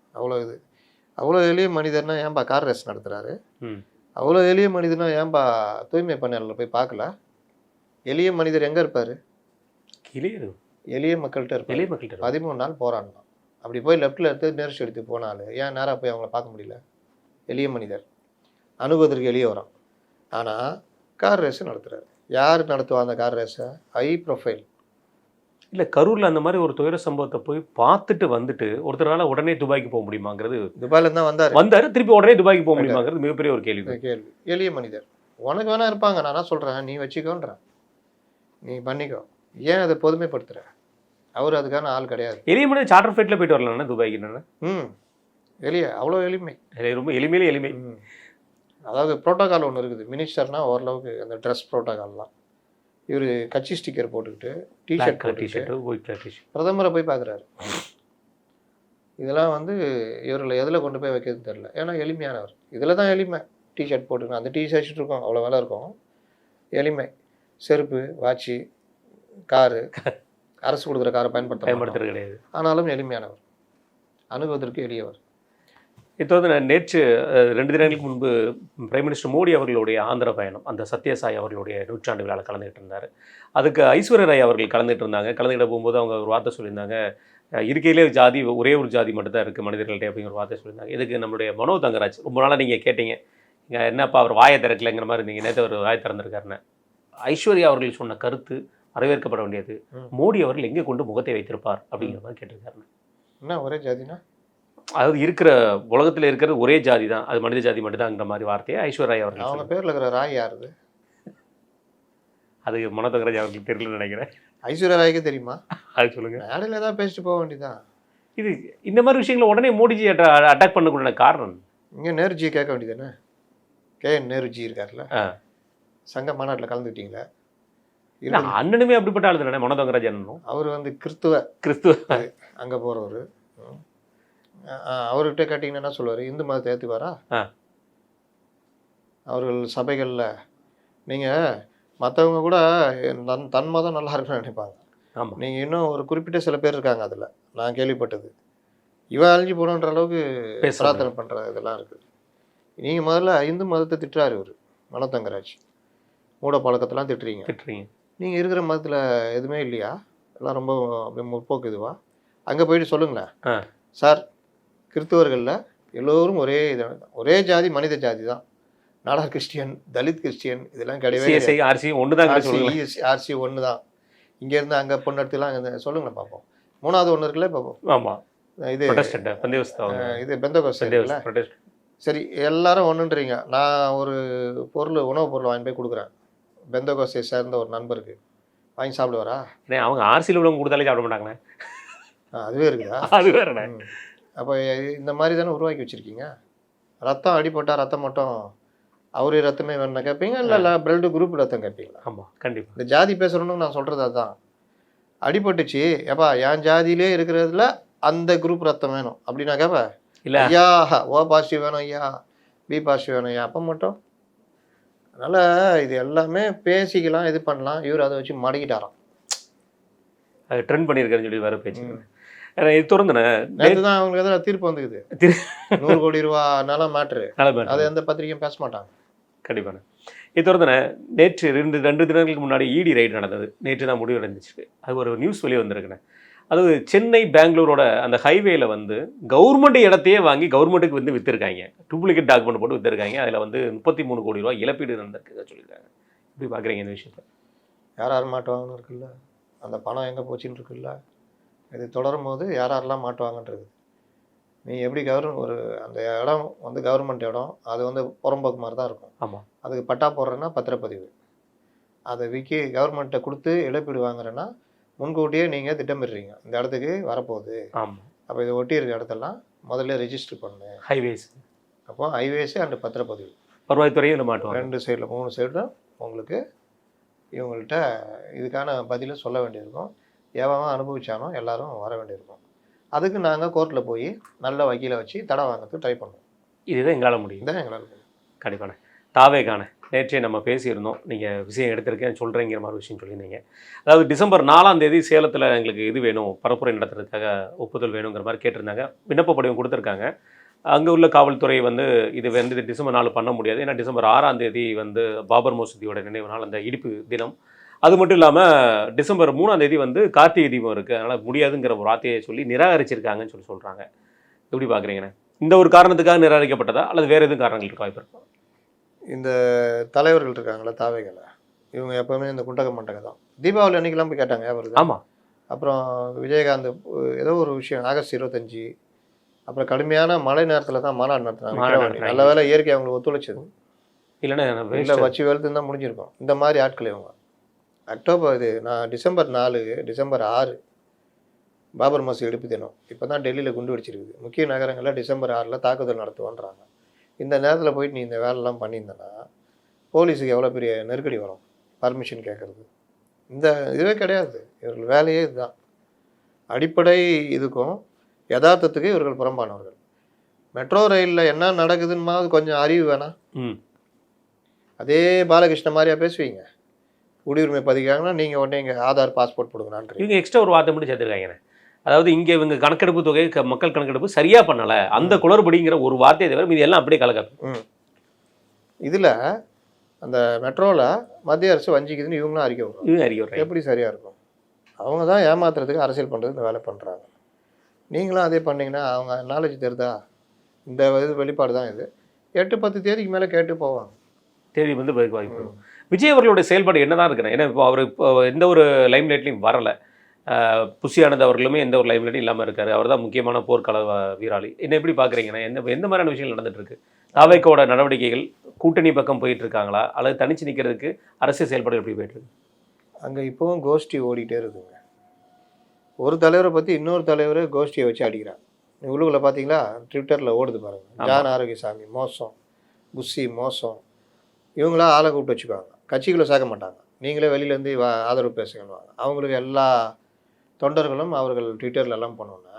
அவ்வளோ எளிய மனிதர்னா ஏன்பா கார் ரேஸ் நடத்துகிறாரு? அவ்வளோ எளிய மனிதனா ஏன்பா தூய்மை பணியாளர் போய் பார்க்கல? எளிய மனிதர் எங்கே இருப்பார்? எளிய மக்கள்கிட்ட இருப்பார். 13 நாள் போராடணும். அப்படி போய் லெஃப்டில் எடுத்து நேர்ச்சி எடுத்து போனாலும் ஏன் நேராக போய் அவங்கள பார்க்க முடியல? எளிய மனிதர் அணுகுவதற்கு எளிய வரும். ஆனால் கார் ரேஸு நடத்துகிறாரு. யார் நடத்துவா அந்த கார் ரேஸை? High profile. இல்லை, கரூரில் அந்த மாதிரி ஒரு துயர சம்பவத்தை போய் பார்த்துட்டு வந்துட்டு ஒருத்தரால உடனே துபாய்க்கு போக முடியுமாங்கிறது. துபாயிலேருந்து தான் வந்தார் திருப்பி உடனே துபாய்க்கு போக முடியுமாங்கிறது மிகப்பெரிய ஒரு கேள்வி. எளிய மனிதர் உனக்கு வேணா இருப்பாங்க, நான் என்ன சொல்கிறேன், நீ வச்சுக்கோன்றேன், நீ பண்ணிக்கோ. ஏன் அதை பொதுமைப்படுத்துகிற? அவர் அதுக்கான ஆள் கிடையாது. எளிய மனிதர் சார்ட்டர் ஃப்ளைட்டில் போயிட்டு வரலாம்னா துபாய்க்கு. என்னென்ன அவ்வளோ எளிமை, ரொம்ப எளிமையிலே எளிமை. அதாவது ப்ரோட்டோகால் ஒன்று இருக்குது. மினிஸ்டர்னா ஓரளவுக்கு அந்த ட்ரெஸ் ப்ரோட்டோகால்லாம். இவர் கட்சி ஸ்டிக்கர் போட்டுக்கிட்டு டிஷர்ட் போட்டுக்கிட்டு பிரதமரை போய் பார்க்குறாரு. இதெல்லாம் வந்து இவர்களை எதில் கொண்டு போய் வைக்கிறது தெரில. ஏன்னா எளிமையானவர். இதில் தான் எளிமை. டிஷர்ட் போட்டுக்கணும், அந்த டிஷர்ட் இருக்கும், அவ்வளோ வேலை இருக்கும். எளிமை. செருப்பு, வாட்சி, காரு, அரசு கொடுக்குற காரை பயன்படுத்துறது கிடையாது. ஆனாலும் எளிமையானவர், அணுகுவதற்கு எளியவர். இப்போ வந்து நேற்று 2 தினங்களுக்கு முன்பு பிரைம் மினிஸ்டர் மோடி அவர்களுடைய ஆந்திர பயணம், அந்த சத்யசாய் அவர்களுடைய 100ஆண்டு விழாவில் கலந்துகிட்டு இருந்தார். அதுக்கு ஐஸ்வர்யா ராய் அவர்கள் கலந்துகிட்டு இருந்தாங்க. கலந்துகிட்ட போகும்போது அவங்க ஒரு வார்த்தை சொல்லியிருந்தாங்க, இருக்கையிலே ஜாதி ஒரே ஒரு ஜாதி மட்டும் தான் இருக்குது மனிதர்கள்ட்ட அப்படிங்கிற ஒரு வார்த்தை சொல்லியிருந்தாங்க. இதுக்கு நம்மளுடைய மனோ தங்கராஜ் ரொம்ப நாளாக நீங்கள் கேட்டீங்க, என்னப்பா அவர் வாயை திறக்கலைங்கிற மாதிரி இருந்தீங்க. நேற்று அவர் வாயை திறந்திருக்காருன்னு. ஐஸ்வர்யா அவர்கள் சொன்ன கருத்து வரவேற்கப்பட வேண்டியது. மோடி அவர்கள் எங்கே கொண்டு முகத்தை வைத்திருப்பார் அப்படிங்கிற மாதிரி கேட்டிருக்காருன்னு. என்ன ஒரே ஜாதினா? அதாவது இருக்கிற உலகத்தில் இருக்கிற ஒரே ஜாதி தான், அது மனித ஜாதி மட்டும்தாங்கிற மாதிரி வார்த்தையை ஐஸ்வர்யா அவர்கள். அவங்க பேரில் இருக்கிற ராய் யாருது? அது மனோ தங்கராஜ் அவர்களுக்கு தெரியலன்னு நினைக்கிறேன். ஐஸ்வர்யா ராய்க்கு தெரியுமா? அது சொல்லுங்கள். மேடையில் ஏதாவது பேசிட்டு போக வேண்டியதான். இது இந்த மாதிரி விஷயங்களை உடனே மோடிஜி அட்டாக் பண்ணக்கூடிய காரணம் இங்கே நேருஜியை கேட்க வேண்டியதானே? KN நேருஜி இருக்கார்ல, சங்க மாநாட்டில் கலந்துக்கிட்டீங்களா? இல்லை, அண்ணனுமே அப்படிப்பட்ட ஆளு தானே மனோ தங்கராஜ் அண்ணனும். அவர் வந்து கிறிஸ்துவ அங்கே போகிறவர். அவர்கிட்ட கேட்டிங்கன்னா என்ன சொல்லுவார்? இந்து மதத்தை ஏற்றுவாரா? அவர்கள் சபைகளில் நீங்கள் மற்றவங்க கூட தன் மதம் நல்லா இருக்குன்னு நினைப்பாங்க. ஆமாம், நீங்கள் இன்னும் ஒரு குறிப்பிட்ட சில பேர் இருக்காங்க அதில், நான் கேள்விப்பட்டது. இவன் அழிஞ்சு போகணுன்ற அளவுக்கு பிரார்த்தனை பண்ணுற இதெல்லாம் இருக்குது. நீங்கள் முதல்ல இந்து மதத்தை திட்டுறாரு இவர் மனோ தங்கராஜ். மூட பழக்கத்தெல்லாம் திட்டுறீங்க. நீங்கள் இருக்கிற மதத்தில் எதுவுமே இல்லையா? எல்லாம் ரொம்ப அப்படியே முற்போக்கு இதுவா? அங்கே போயிட்டு சொல்லுங்களேன் சார், கிறிஸ்துவர்களில் எல்லோரும் ஒரே ஜாதி, மனித ஜாதி தான். நாடார் கிறிஸ்டியன், தலித் கிறிஸ்டியன் இதெல்லாம் கிடையவே. ஆர்சி ஒன்று தான், ஆர்சி ஒன்று தான். இங்கேருந்து அங்கே பொண்ணு எடுத்துலாம் அங்கே சொல்லுங்களேன் பார்ப்போம். 3வது ஒன்று இருக்குல்ல பார்ப்போம். ஆமாம், இது பெந்தகோஸ்தே. சரி, எல்லாரும் ஒன்றுன்றீங்க. நான் ஒரு உணவுப் பொருள் வாங்கி போய் கொடுக்குறேன், பெந்தகோஸ்தே சேர்ந்த ஒரு நண்பருக்கு. வாங்கி சாப்பிடுவாரா? அவங்க ஆர்சியில் உள்ளவங்க கொடுத்தாலே சாப்பிட மாட்டாங்களே. அதுவே இருக்குதா? அது வேற. அப்போ இந்த மாதிரி தானே உருவாக்கி வச்சுருக்கீங்க. ரத்தம் அடிப்பட்டால் ரத்தம் மட்டும் அவரே ரத்தமே வேணும்னா கேட்பீங்க, இல்லை பிளட் குரூப் ரத்தம் கேட்பீங்களா? ஆமாம், கண்டிப்பாக. இந்த ஜாதி பேசுகிறோன்னு நான் சொல்கிறது அதுதான். அடிபட்டுச்சு, ஏப்பா என் ஜாதியிலே இருக்கிறதுல அந்த குரூப் ரத்தம் வேணும் அப்படின்னா கேப்பா? இல்லை ஐயா ஓ பாசிட்டிவ் வேணும் ஐயா, பி பாசிட்டிவ் வேணும் ஐயா, அப்போ மட்டும். அதனால் இது எல்லாமே பேசிக்கலாம், இது பண்ணலாம். இவர் அதை வச்சு மடக்கிட்டாராம். அது ட்ரெண்ட் பண்ணியிருக்கேன்னு சொல்லி வேறு பேச்சு. இது தொடர்ந்துண்ணே நேற்று தான் அவங்களுக்கு எதிராக தீர்ப்பு வந்துக்குது. 100 கோடி ரூபானாலும் மேட்ரு அதை எந்த பத்திரிகையும் பேச மாட்டாங்க. கண்டிப்பாண்ணே. இது தொடர்ந்துண்ணே நேற்று 2 தினங்களுக்கு முன்னாடி இடி ரைடு நடந்தது. நேற்று தான் முடிவடைஞ்சிச்சு. அது ஒரு நியூஸ் வெளியே வந்திருக்குண்ணே. அதாவது சென்னை பெங்களூரோட அந்த ஹைவேல வந்து கவர்மெண்ட் இடத்தையே வாங்கி கவர்மெண்ட்டுக்கு வந்து விற்றுருக்காங்க. டூப்ளிகேட் டாக்குமெண்ட் போட்டு விற்றுருக்காங்க. அதில் வந்து 33 கோடி ரூபா இழப்பீடு நடந்திருக்கு சொல்லியிருக்காங்க. எப்படி பார்க்குறீங்க இந்த விஷயத்தை? யார் மாட்டுவாங்கன்னு இருக்குல்ல, அந்த பணம் எங்கே போச்சுன்னு இருக்குல்ல, இது தொடரும் போது யாரெல்லாம் மாட்டுவாங்கன்றது. நீ எப்படி ஒரு அந்த இடம் வந்து கவர்மெண்ட் இடம், அது வந்து புறம்போக்கு மாதிரி தான் இருக்கும். ஆமாம். அதுக்கு பட்டா போடுறேன்னா பத்திரப்பதிவு, அதை கவர்மெண்ட்டை கொடுத்து இழப்பீடு வாங்குறேன்னா முன்கூட்டியே நீங்கள் திட்டமிடுறீங்க இந்த இடத்துக்கு வரப்போகுது. ஆமாம். அப்போ இதை ஒட்டி இருக்க இடத்தெல்லாம் முதல்ல ரெஜிஸ்டர் பண்ணு. ஹைவேஸ். அப்போ ஹைவேஸு அண்ட் பத்திரப்பதிவு வருவாய்த்துறையில் மாட்டுவாங்க. 2 சைடில் 3 சைடும் உங்களுக்கு இவங்கள்ட்ட இதுக்கான பதிலை சொல்ல வேண்டியிருக்கும். எவன் அனுபவிச்சானோ எல்லாரும் வர வேண்டியிருக்கும். அதுக்கு நாங்கள் கோர்ட்டில் போய் நல்ல வக்கீலை வச்சு தடை வாங்கிறதுக்கு ட்ரை பண்ணுவோம். இதுதான் எங்களால் முடியும். இதுதான் எங்களால் முடியும். கண்டிப்பாண்ணே. தாவேக்கான நேற்றே நம்ம பேசியிருந்தோம். நீங்கள் விஷயம் எடுத்திருக்கேன் சொல்கிறேங்கிற மாதிரி விஷயம் சொல்லியிருந்தீங்க. அதாவது டிசம்பர் 4ஆம் தேதி சேலத்தில் எங்களுக்கு இது வேணும், பரப்புரை நடத்துறதுக்காக ஒப்புதல் வேணுங்கிற மாதிரி கேட்டிருந்தாங்க. விண்ணப்ப படிவம் கொடுத்துருக்காங்க. அங்கே உள்ள காவல்துறை வந்து இது வந்து டிசம்பர் 4 பண்ண முடியாது. ஏன்னா டிசம்பர் 6ஆம் தேதி வந்து பாபர் மசூதியோட நினைவு நாள், அந்த இடிப்பு தினம். அது மட்டும் இல்லாமல் டிசம்பர் 3ஆம் தேதி வந்து கார்த்திகை தீபம் இருக்குது, அதனால் முடியாதுங்கிற ஒரு வார்த்தையை சொல்லி நிராகரிச்சிருக்காங்கன்னு சொல்கிறாங்க. எப்படி பார்க்குறீங்கண்ணே? இந்த ஒரு காரணத்துக்காக நிராகரிக்கப்பட்டதா அல்லது வேறு எதுவும் காரணங்கள் இருக்கா? வாய்ப்பு இருக்கும். இந்த தலைவர்கள் இருக்காங்களா தாவைகளை, இவங்க எப்போவுமே இந்த குண்டக மண்டகம் தான். தீபாவளி அன்றைக்கெல்லாம் போய் கேட்டாங்க அவருக்கு. ஆமாம். அப்புறம் விஜயகாந்த் ஏதோ ஒரு விஷயம் ஆகஸ்ட் 25, அப்புறம் கடுமையான மழை நேரத்தில் தான் மாநாடு நடத்துனாங்க. நல்ல வேலை இயற்கை அவங்களுக்கு ஒத்துழைச்சது. இல்லைன்னா இல்லை வச்சு வெளுத்து தான் முடிஞ்சிருக்கும். இந்த மாதிரி ஆட்கள் இவங்க. டிசம்பர் 4 டிசம்பர் 6 பாபர் மசூதி எடுப்பு தினம். இப்போ தான் டெல்லியில் குண்டு வெடிச்சிருக்குது. முக்கிய நகரங்களில் டிசம்பர் 6 தாக்குதல் நடத்துவோன்றாங்க. இந்த நேரத்தில் போயிட்டு நீ இந்த வேலைலாம் பண்ணியிருந்தனா போலீஸுக்கு எவ்வளோ பெரிய நெருக்கடி வரும், பர்மிஷன் கேட்குறது. இந்த இதுவே கிடையாது. இவர்கள் வேலையே இதுதான். அடிப்படை இதுக்கும் யதார்த்தத்துக்கு இவர்கள் புறம்பானவர்கள். மெட்ரோ ரயிலில் என்ன நடக்குதுன்னு கொஞ்சம் அறிவு வேணாம். அதே பாலகிருஷ்ண மாதிரியா பேசுவீங்க? குடியுரிமை பதிக்காங்கன்னா நீங்கள் உடனே இங்கே ஆதார் பாஸ்போர்ட் கொடுக்கலான்னு இவங்க எக்ஸ்ட்ரா ஒரு வார்த்தை மட்டும் சேர்த்துருக்காங்க. அதாவது இங்கே இவங்க கணக்கெடுப்பு தொகை மக்கள் கணக்கெடுப்பு சரியாக பண்ணலை, அந்த குளறுபடிங்கிற ஒரு வார்த்தையை தவிர மீது எல்லாம் அப்படியே கலக்காது. இதில் அந்த மெட்ரோவில் மத்திய அரசு வஞ்சிக்குதுன்னு இவங்களும் அறிக்கை வரும். எப்படி சரியாக இருக்கும்? அவங்க தான் ஏமாத்துறதுக்கு அரசியல் பண்ணுறது இந்த வேலை பண்ணுறாங்க. நீங்களும் அதே பண்ணிங்கன்னா அவங்க நாலேஜ் தெரிதா? இந்த இது வெளிப்பாடு தான் இது. 8-10 தேதிக்கு மேலே கேட்டு போவாங்க. தேதி வந்து வாய்ப்பு. விஜய் அவர்களுடைய செயல்பாடு என்னதான் இருக்குண்ணே? ஏன்னா இப்போ அவர் இப்போ எந்த ஒரு லைம்லைட்லையும் வரலை. புஷி ஆனந்த் அவர்களுமே எந்த ஒரு லைம்லைட்டும் இல்லாமல் இருக்காரு. அவர் தான் முக்கியமான போர்க்கால வீராளி. என்ன எப்படி பார்க்குறீங்கன்னா எந்த மாதிரியான விஷயங்கள் நடந்துட்டு இருக்கு? தாவேக்காவோட நடவடிக்கைகள் கூட்டணி பக்கம் போயிட்டு இருக்காங்களா அல்லது தனிச்சு நிற்கிறதுக்கு அரசியல் செயல்பாடு எப்படி போயிட்டு இருக்கு? அங்கே இப்போவும் கோஷ்டி ஓடிட்டே இருக்குங்க. ஒரு தலைவரை பற்றி இன்னொரு தலைவரை கோஷ்டியை வச்சு அடிக்கிறாங்க. உள்ளுக்குள்ள பார்த்தீங்களா? ட்விட்டரில் ஓடுது பாருங்கள். ஜான் ஆரோக்கியசாமி மோசம், புஷி மோசம். இவங்களா ஆளை கூப்பிட்டு வச்சுக்குவாங்க. கட்சிகளை சேர்க்க மாட்டாங்க. நீங்களே வெளியிலேருந்து ஆதரவு பேசுங்கன்னுவாங்க. அவங்களுக்கு எல்லா தொண்டர்களும் அவர்கள் ட்விட்டரில் எல்லாம் பண்ணோன்னா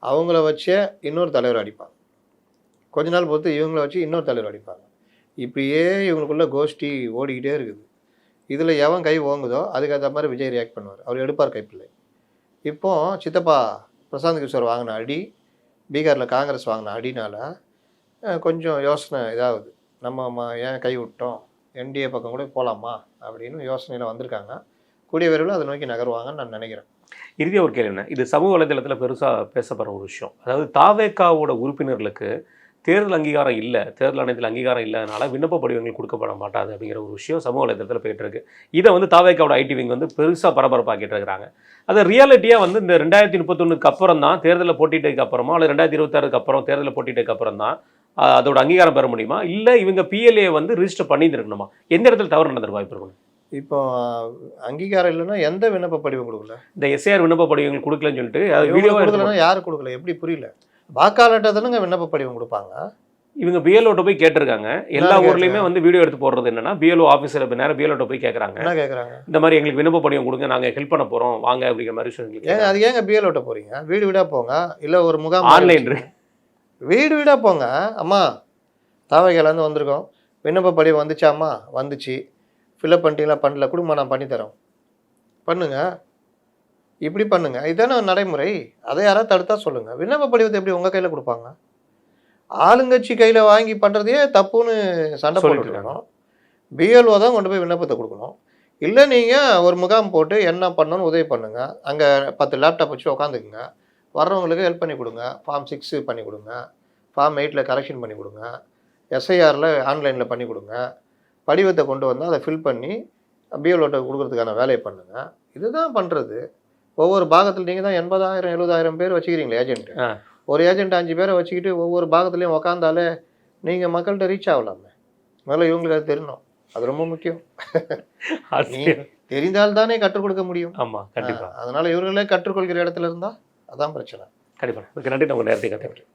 அவங்கள வச்சே இன்னொரு தலைவர் அடிப்பாங்க. கொஞ்ச நாள் பொறுத்து இவங்கள வச்சு இன்னொரு தலைவர் அடிப்பாங்க. இப்படியே இவங்களுக்குள்ள கோஷ்டி ஓடிக்கிட்டே இருக்குது. இதில் எவன் கை ஓங்குதோ அதுக்கேற்ற மாதிரி விஜய் ரியாக்ட் பண்ணுவார். அவர் எடுப்பார் கைப்பிள்ளை. இப்போது சித்தப்பா பிரசாந்த் கிஷோர் வாங்கின அடி, பீகாரில் காங்கிரஸ் வாங்கின அடினால கொஞ்சம் யோசனை இதாகுது. நம்ம ஏன் கை விட்டோம், என்டிஏ பக்கம் கூட போகலாமா அப்படின்னு யோசனையில் வந்திருக்காங்க. கூடிய விரைவில் அதை நோக்கி நகருவாங்கன்னு நான் நினைக்கிறேன். இறுதியாக ஒரு கேள்வி என்ன, இது சமூக வலைதளத்தில் பெருசாக பேசப்படுற ஒரு விஷயம். அதாவது தாவேக்காவோட உறுப்பினர்களுக்கு தேர்தல் அங்கீகாரம் இல்லை, தேர்தல் ஆணையத்தில் அங்கீகாரம் இல்லாதனால விண்ணப்ப படிவங்கள் கொடுக்கப்பட மாட்டாது அப்படிங்கிற ஒரு விஷயம் சமூக வலைதளத்தில் போயிட்டு இருக்கு. இதை வந்து தாவேக்காவோட ஐடி விங் வந்து பெருசாக பரபரப்பாக்கிட்டு இருக்கிறாங்க. அதை ரியாலிட்டியாக வந்து இந்த 2031க்கு அப்புறம் தான் தேர்தலில் போட்டிட்டதுக்கு அப்புறமா அல்லது 2026க்கு அப்புறம் தேர்தலில் போட்டிட்டதுக்கு அப்புறம் தான் அதோட அங்கீகாரம் பெற முடியுமா, இல்லை இவங்க பிஎல்ஏ வந்து ரிஜிஸ்டர் பண்ணியிருக்கணுமா? எந்த இடத்துல தவறு நடந்திருக்க வாய்ப்பு இருக்கணும்? இப்போ அங்கீகாரம் இல்லைன்னா எந்த விண்ணப்ப படிவம் கொடுக்கல? இந்த எஸ்ஐஆர் விண்ணப்ப படிவங்கள் கொடுக்கலன்னு சொல்லிட்டு வீடியோ கொடுக்கலன்னா யாரு கொடுக்கல? எப்படி புரியல? வாக்காளர்கிட்ட தானங்க விண்ணப்ப படிவம் கொடுப்பாங்க. இவங்க பிஎல்ஓட்ட போய் கேட்டிருக்காங்க. எல்லா ஊர்லேயுமே வந்து வீடியோ எடுத்து போடுறது என்னன்னா, பிஎல்ஓ ஆஃபீஸில் நேரம் பிஎல்ஓட்ட போய் கேட்குறாங்க. என்ன கேட்குறாங்க? இந்த மாதிரி எங்களுக்கு விண்ணப்ப படிவம் கொடுங்க, நாங்கள் ஹெல்ப் பண்ண போகிறோம் வாங்க அப்படிங்கிற மாதிரி விஷயம். ஏங்க அது ஏங்க பிஎல்ஓட்ட போகிறீங்க? வீடு வீடாக போங்க, இல்லை ஒரு முகாம் ஆன்லைன் வீடு வீடாக போங்க. அம்மா தாவைகள்லேருந்து வந்திருக்கோம், விண்ணப்ப படிவம் வந்துச்சாம்மா? வந்துச்சு. ஃபில்அப் பண்ணிட்டீங்களா? பண்ணல, கொடுமா நான் பண்ணித்தரோம். பண்ணுங்க. இப்படி பண்ணுங்க, இதானே நடைமுறை. அதை யாராவது தடுத்தா சொல்லுங்க. விண்ணப்ப படிவத்தை எப்படி உங்க கையில கொடுப்பாங்க? ஆளுங்கட்சி கையில வாங்கி பண்றதையே தப்புன்னு சண்டை சொல்லிட்டு போட்டுட்டு இருக்காங்க. இருக்கோம். பிஎல்ஓ தான் கொண்டு போய் விண்ணப்பத்தை கொடுக்கணும். இல்லை நீங்கள் ஒரு முகாம் போட்டு என்ன பண்ணணும்னு உதவி பண்ணுங்க. அங்கே 10 லேப்டாப் வச்சு உட்காந்துக்குங்க. வர்றவங்களுக்கு ஹெல்ப் பண்ணி கொடுங்க. ஃபார்ம் 6 பண்ணி கொடுங்க. ஃபார்ம் 8 கரெக்ஷன் பண்ணி கொடுங்க. எஸ்ஐஆரில் ஆன்லைனில் பண்ணி கொடுங்க. படிவத்தை கொண்டு வந்தால் அதை ஃபில் பண்ணி பிஎல்ஓட்ட கொடுக்கறதுக்கான வேலையை பண்ணுங்கள். இதுதான் பண்ணுறது. ஒவ்வொரு பாகத்தில் நீங்கள் தான் 80,000 70,000 பேர் வச்சுக்கிறீங்களே ஏஜென்ட். ஒரு ஏஜென்ட் 5 பேரை வச்சுக்கிட்டு ஒவ்வொரு பாகத்துலேயும் உக்காந்தாலே நீங்கள் மக்கள்கிட்ட ரீச் ஆகலாமே. முதல்ல இவங்களுக்கு அது தெரியணும். அது ரொம்ப முக்கியம். தெரிந்தால்தானே கற்றுக் கொடுக்க முடியும். ஆமா, கண்டிப்பா. அதனால இவர்களே கற்றுக்கொள்கிற இடத்துல இருந்தால் அதான் பிரச்சனை. கண்டிப்பா. நன்றி, நம்ம நேரத்தை கற்றுக்கிட்டேன்.